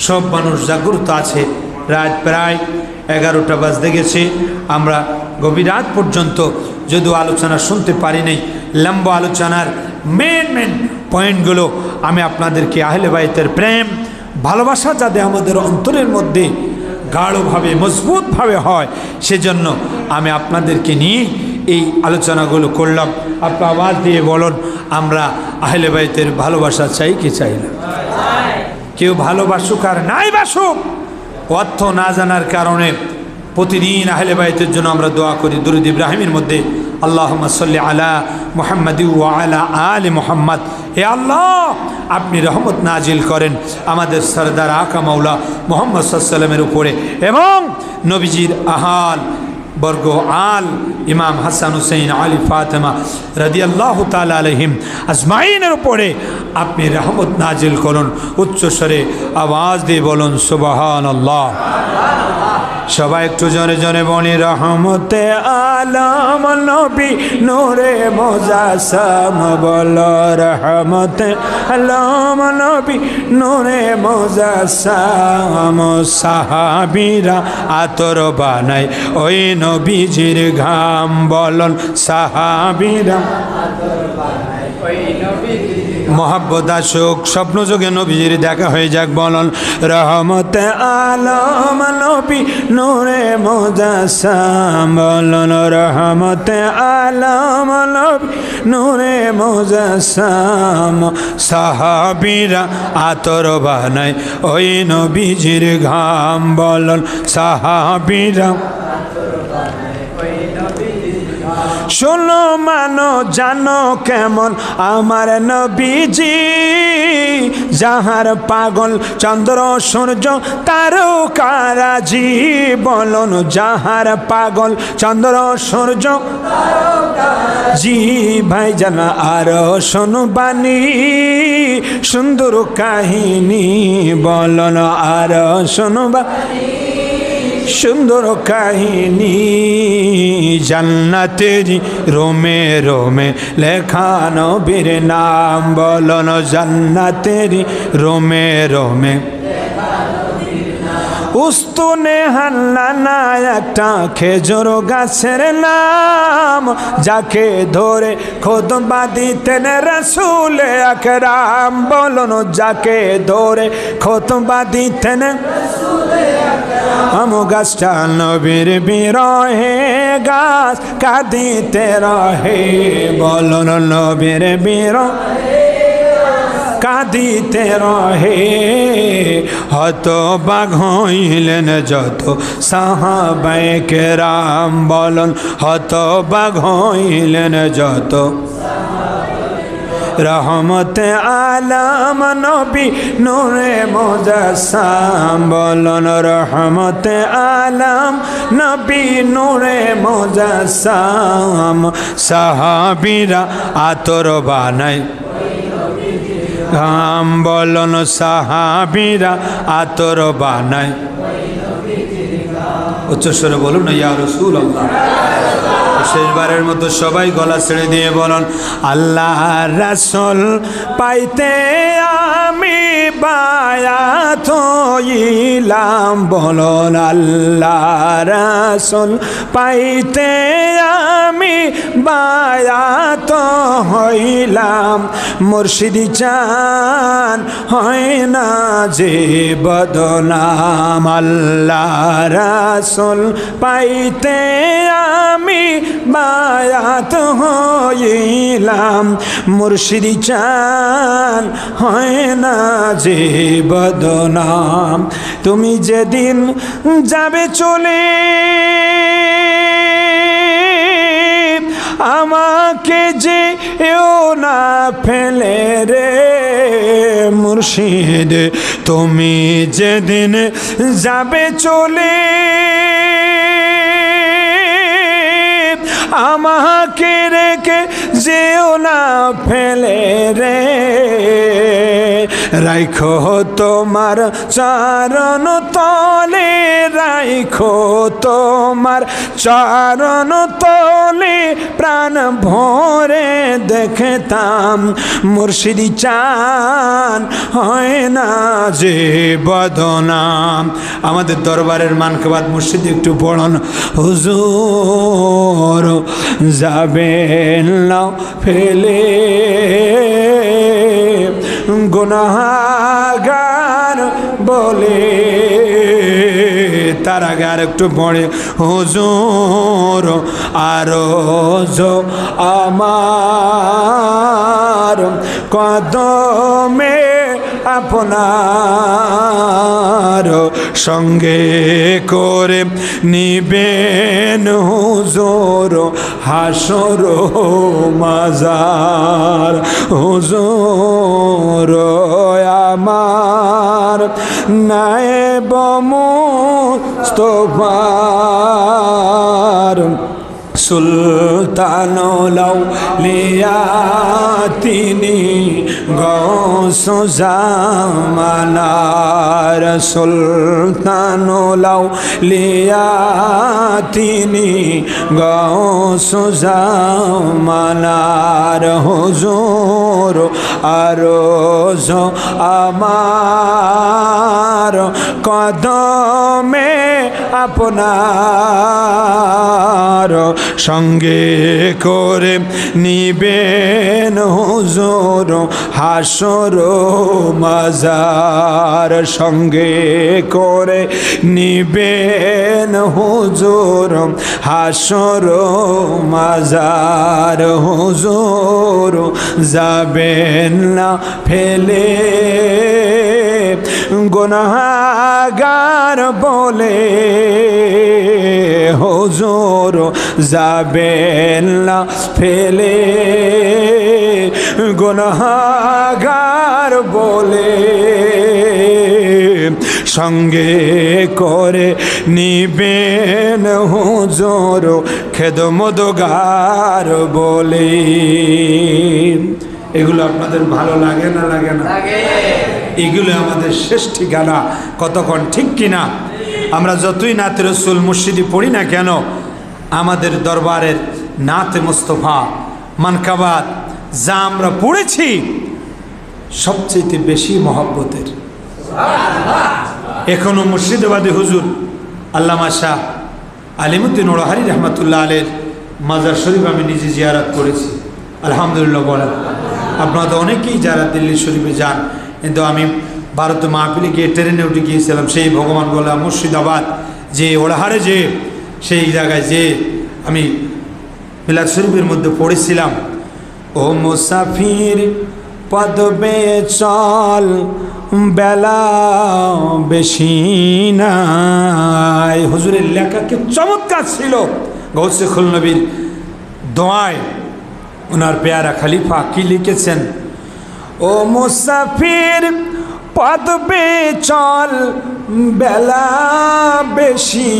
সব মানুষ জাগ্রত আছে। রাত প্রায় 11টা বাজতে গেছে। আমরা গভীর রাত পর্যন্ত যদিও আলোচনা শুনতে পারি নাই, লম্বা আলোচনার মেন পয়েন্টগুলো আমি আপনাদেরকে আহলে বাইতের প্রেম ভালোবাসা যাতে আমাদের অন্তরের মধ্যে গাঢ়ভাবে মজবুতভাবে হয়, সেজন্য আমি আপনাদেরকে নিয়ে এই আলোচনাগুলো করলাম। আপনি আওয়াজ দিয়ে বলুন, আমরা আহলে বাইতের ভালোবাসা চাই কি চাই না? কেউ ভালোবাসুক আর নাই বাসুক, অর্থ না জানার কারণে প্রতিদিন আহলে বাইতের জন্য আমরা দোয়া করি। দুরূদ ইব্রাহিমের মধ্যে আল্লাহুম্মা সাল্লি আলা মুহাম্মাদি ওয়া আলা আলি মুহাম্মাদ। হে আল্লাহ, আপনি রহমত নাজিল করেন আমাদের সরদার আকা মাওলা মুহাম্মদ সাল্লাল্লাহু আলাইহি ওয়াসাল্লামের উপরে এবং নবীজির আহাল বর্গ আল ইমাম হাসান হুসাইন আলী ফাতেমা রাদিয়াল্লাহু তাআলা আলাইহিম আজমাইনের উপরে আপনি রহমত নাজিল করুন। উচ্চস্বরে আওয়াজ দিয়ে বলুন সুবহানাল্লাহ। সবাই একটু জোরে জোরে বলি রহমতে আলম নবী নূরে মুজাসসাম বলো রহমতে আলম নবী নূরে মুজাসসাম। সাহাবীরা আতর বানায় ওই নবীজির ঘাম বলন সাহাবীরা আতর বানায় ওই নবীজির মোহাব্বত আসুক স্বপ্ন যোগে নবীজির দেখা হয়ে যাক বলন রহমতে আলম নবী নূরে মুজাসসাম বলন রহমতে আলম নবী নূরে মুজাসসাম। সাহাবীরা আতর বানায় ওই নবীজির ঘাম বলন সাহাবীরা। শোনো মানো জানো কেমন আমার নবীজি, যাহার পাগল চন্দ্র সূর্য তারকারাজি বলুন যাহার পাগল চন্দ্র সূর্য জি ভাই জানা আরো শোনো বাণী সুন্দর কাহিনী বলুন আরো শোনো বাণী সুন্দর কাহিনী। জান্নাতেরি রোমে রোমে লেখা নবীর নাম বলন জান্নাতেরি রোমে রোমে। উস্তুনে হান্নানা একটা খেজুর গাছের নাম, যাকে ধরে খুতবা দিতেন রাসূল আকরাম বলুন যাকে ধরে খুতবা দিতেন আম গাছটা নবীর বিরহে গাছ কাঁদিতে রহে বলুন নবীর বিরহে কাঁদিতে রহে। হতবাক হইলেন যত সাহাবায়ে কেরাম বলুন হতবাক হইলেন যত। রহমতে আলম নবী নূরে মুজাসসাম বলুন রহমতে আলম নবী নূরে মুজাসসাম। সাহাবীরা আতর বানায় ঘাম বলুন সাহাবীরা আতর বানায়। উচ্চস্বরে বলুন ইয়া রাসূলুল্লাহ। শেষবারের মতো সবাই গলা ছেড়ে দিয়ে বলুন আল্লাহ রাসূল পাইতে আমি বায়াত হইলাম বলুন আল্লাহ রাসূল পাইতে আমি বায়াত হইলাম। মুর্শিদি চান হয় না যে বদনাম আল্লাহ রাসূল পাইতে আমি বায়াত হইলাম। মুর্শিদি চান হয় না যে বদনাম। তুমি যেদিন যাবে চলে আমাকে যে এও না ফেলে রে মুর্শিদ, তুমি যেদিন যাবে চলে আমাকে রেখে যেও না ফেলে রে। রাইখো তোমার চরণ তলে রাইখো তোমার চরণ তলে প্রাণ ভরে দেখতাম। মুর্শিদি চান হয় না যে বদনাম। আমাদের দরবারের মানকাবাত মুর্শিদি একটু পড়ন হুজুর যাবেন না ফেলে গুনাহগার বলে তার আগে আর একটু পড়ে হুজুর আরজ আমার কদমে আপনার সঙ্গে করে নিবেন হুজুর হাসর মাজার হুজুর আমার নায়েব মুস্তফার সুলতানুল আউলিয়া তিনি গৌস জামানার সুলতানুল আউলিয়া তিনি গৌস জামানার হুজুর আরজ আমার কদমে আপনার সঙ্গে করে নিবেন হুজুর হাসর মাজার সঙ্গে করে নিবেন হুজুর হাসর মাজার হুজুর যাবেন না ফেলে গুনাহগার বলে হুজুর যাবেন না ফেলে গুনাহগার বলে সঙ্গে করে নিবেন হুজুর খেদমতগার বলে। এগুলো আপনাদের ভালো লাগে না লাগে না? এগুলো আমাদের শেষ ঠিকানা, কতক্ষণ ঠিক কিনা? আমরা যতই নাতে রসুল মুর্শিদি পড়ি না কেন, আমাদের দরবারের নাতে মুস্তফা মানকাবাত যা আমরা পড়েছি সবচেয়ে বেশি মহব্বতের। এখনো মুর্শিদাবাদী হুজুর আল্লামা শাহ আলিমুদ্দিন ওলাহারি রহমতুল্লাহ আলের মাজার শরীফ আমি নিজে জিয়ারত করেছি, আলহামদুলিল্লাহ বলেন। আপনারা তো অনেকেই যারা দিল্লি শরীফে যান, কিন্তু আমি ভারত মাহফিলে গিয়ে ট্রেনে উঠে গিয়েছিলাম সেই ভগবান বলা মুর্শিদাবাদ যে ওলাহারে যে সেই জায়গায় যে আমি মিলাদ শরীফের মধ্যে পড়েছিলাম, ও মুসাফির পদবে চল বেলা বেশি নাই। হুজুরের লেখা কি চমৎকার ছিল। গৌসে খুল নবীর দোয়ায় ওনার পেয়ারা খলিফা কি লিখেছেন, ও মুসাফির পদবে চল বেলা বেশি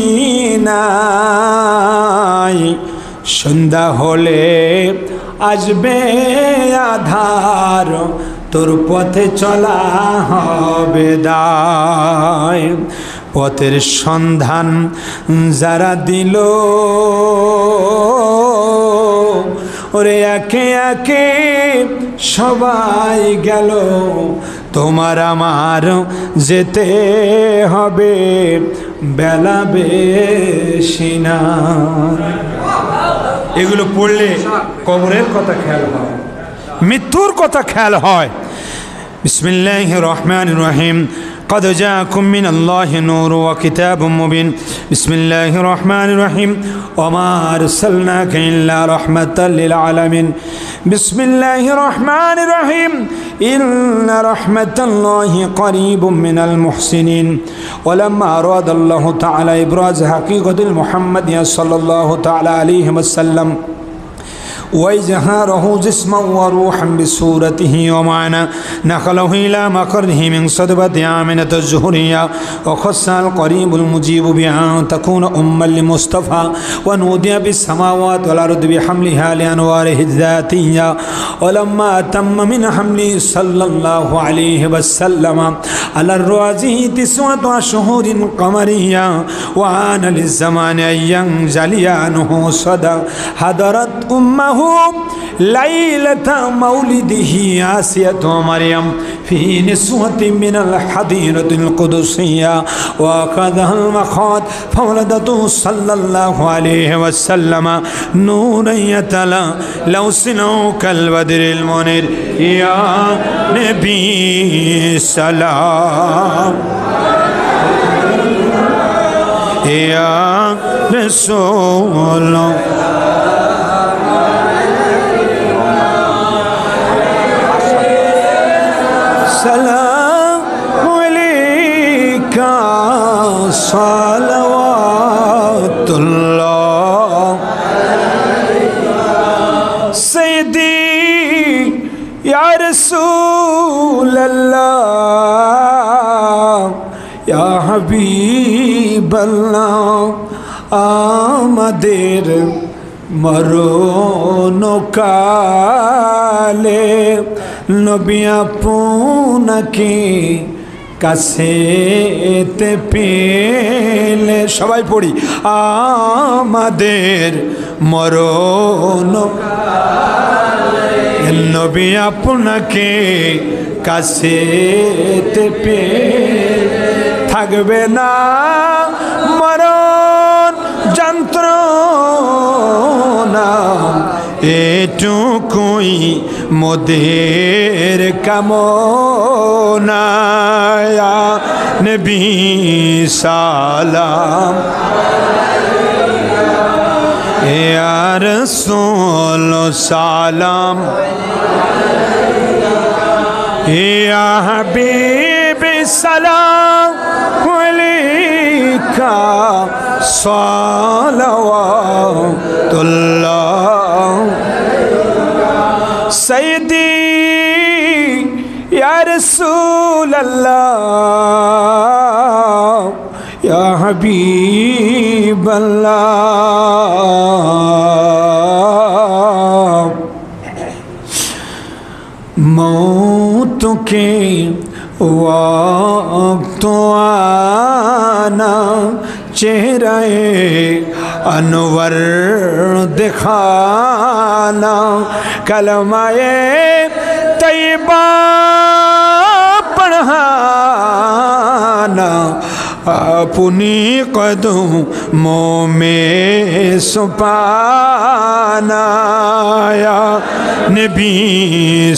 নাই, সন্ধ্যা হলে আসবে আধার, তোর পথে চলা হবে দায়। পথের সন্ধান যারা দিল ওরে একে একে সবাই গেল, তোমার আমার যেতে হবে বেলা বেশি না। এগুলো পড়লে কবরের কথা খেয়াল হয়, মৃত্যুর কথা খেয়াল হয়। বিসমিল্লাহির রহমানির রহিম। قد جاءكم من الله نور وكتاب مبين. بسم الله الرحمن الرحيم. وما أرسلناك إلا رحمة للعالمين. بسم الله الرحمن الرحيم. إن رحمة الله قريب من المحسنين. ولما أراد الله تعالى إبراز حقيقة المحمد صلى الله تعالى عليه وسلم وإظهاره جسما وروحا بصورته ومعنى، نقله إلى مقره من صدبة آمنة الزهرية، وخص القريب المجيب بها تكون أما لمصطفى، ونودي بالسماوات والأرض بحملها لأنواره الذاتية. ولما تم من حمله صلى الله عليه وسلم على الرازي 9 أشهر قمرية، وآن للزمان أن ينجلي عنه صدى، حضرت أمه ليلة مولده آسية مريم في نسوة من الحضيرة القدسية، وأخذها المخاض فولدته صلى الله عليه وسلم نورا يتلى لو سنو كالبدر المنير. يا نبي سلام या रसूल सलाम अलैका सलवातुल्लाह सैयदी या रसूल अल्लाह या हबीब अल्लाह आमदेर मरोनो काले नबी आपनाके কাছেতে পেলে সবাই পড়ি আমাদের মরণ নবী আপনাকে কাছেতে পেলে থাকবে না মরণ যন্ত্রণা এটুকুই মোদের কামনা ইয়া নবী সালাম ইয়া রাসূল সালাম ইয়া হাবিব সালাম আলাইকা সালাওয়াতুল্লাহ सैयदी या रसूल अल्लाह या हबीब अल्लाह मौत के वक्त आना चेहरे अनवर दिखाना कलमाए तैयबा पढ़ाना अपनी कदमों में सुपाना या नबी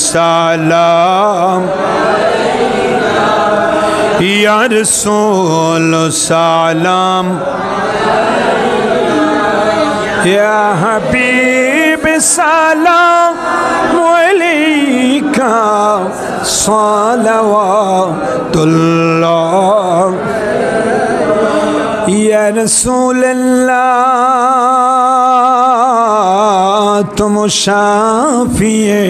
सलाम या रसूल सलाम या हबीब सलाम अलैका सलवातुल्लाह या रसूल अल्लाह तुम शाफिए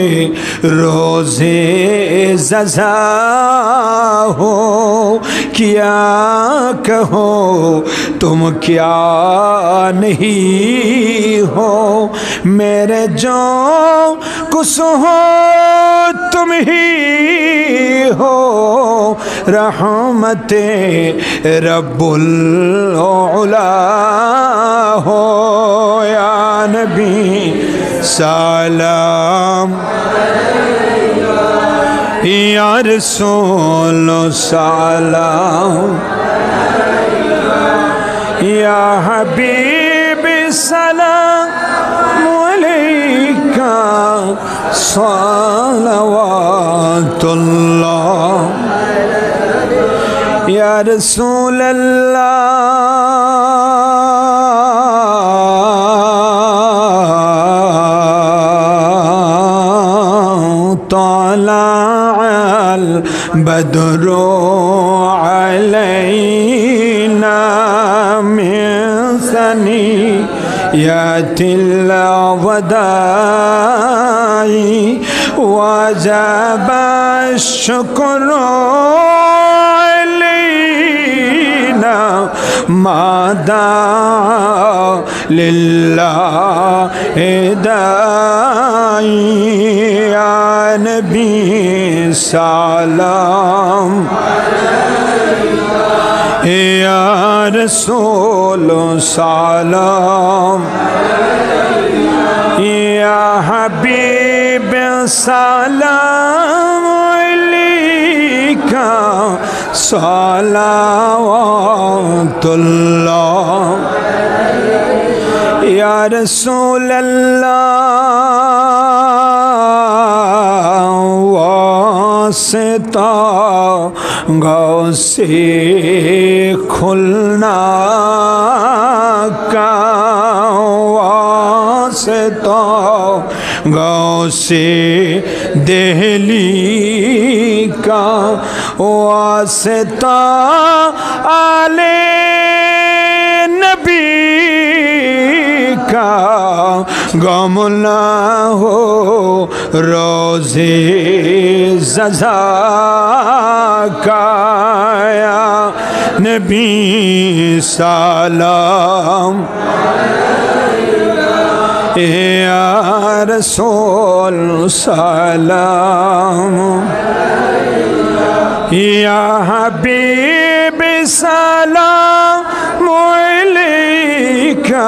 रोज़े ज़ज़ा हो क्या कहो तुम क्या नहीं हो मेरे जो कुछ हो तुम ही हो रहमते रब्बुल उला हो या नबी सलाम या रसूल सलाम या हबीब सलाम अलैका सलवातुल्लाह या रसूल अल्लाह तलाअल बद्रु अलैना मिन सनियतिल वदाई वजब शुक्र अलैना मादा लिल्लाहि दाई या नबी सलाम या रसूल सलाम या हबीब सलाम अलैका सलवातुल्लाह या रसूल अल्लाह واسطہ غوث کھلنا کا واسطہ غوث دہلی کا واسطہ آل نبی کا غم نہ ہو روزے ززا کا یا نبی سلام یا رسول سلام یا حبیب سلام علیکہ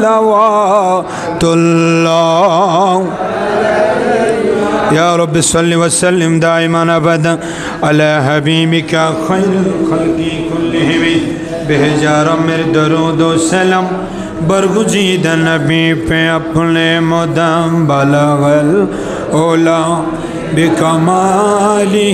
صلوات اللہ یا رب صلی وسلم دائما ابدا علی حبیبک خیر الخلق کلہم بہجارم درود و سلام برگزیدہ نبی پہ اپنے مدام بلغ العلا بکمالہ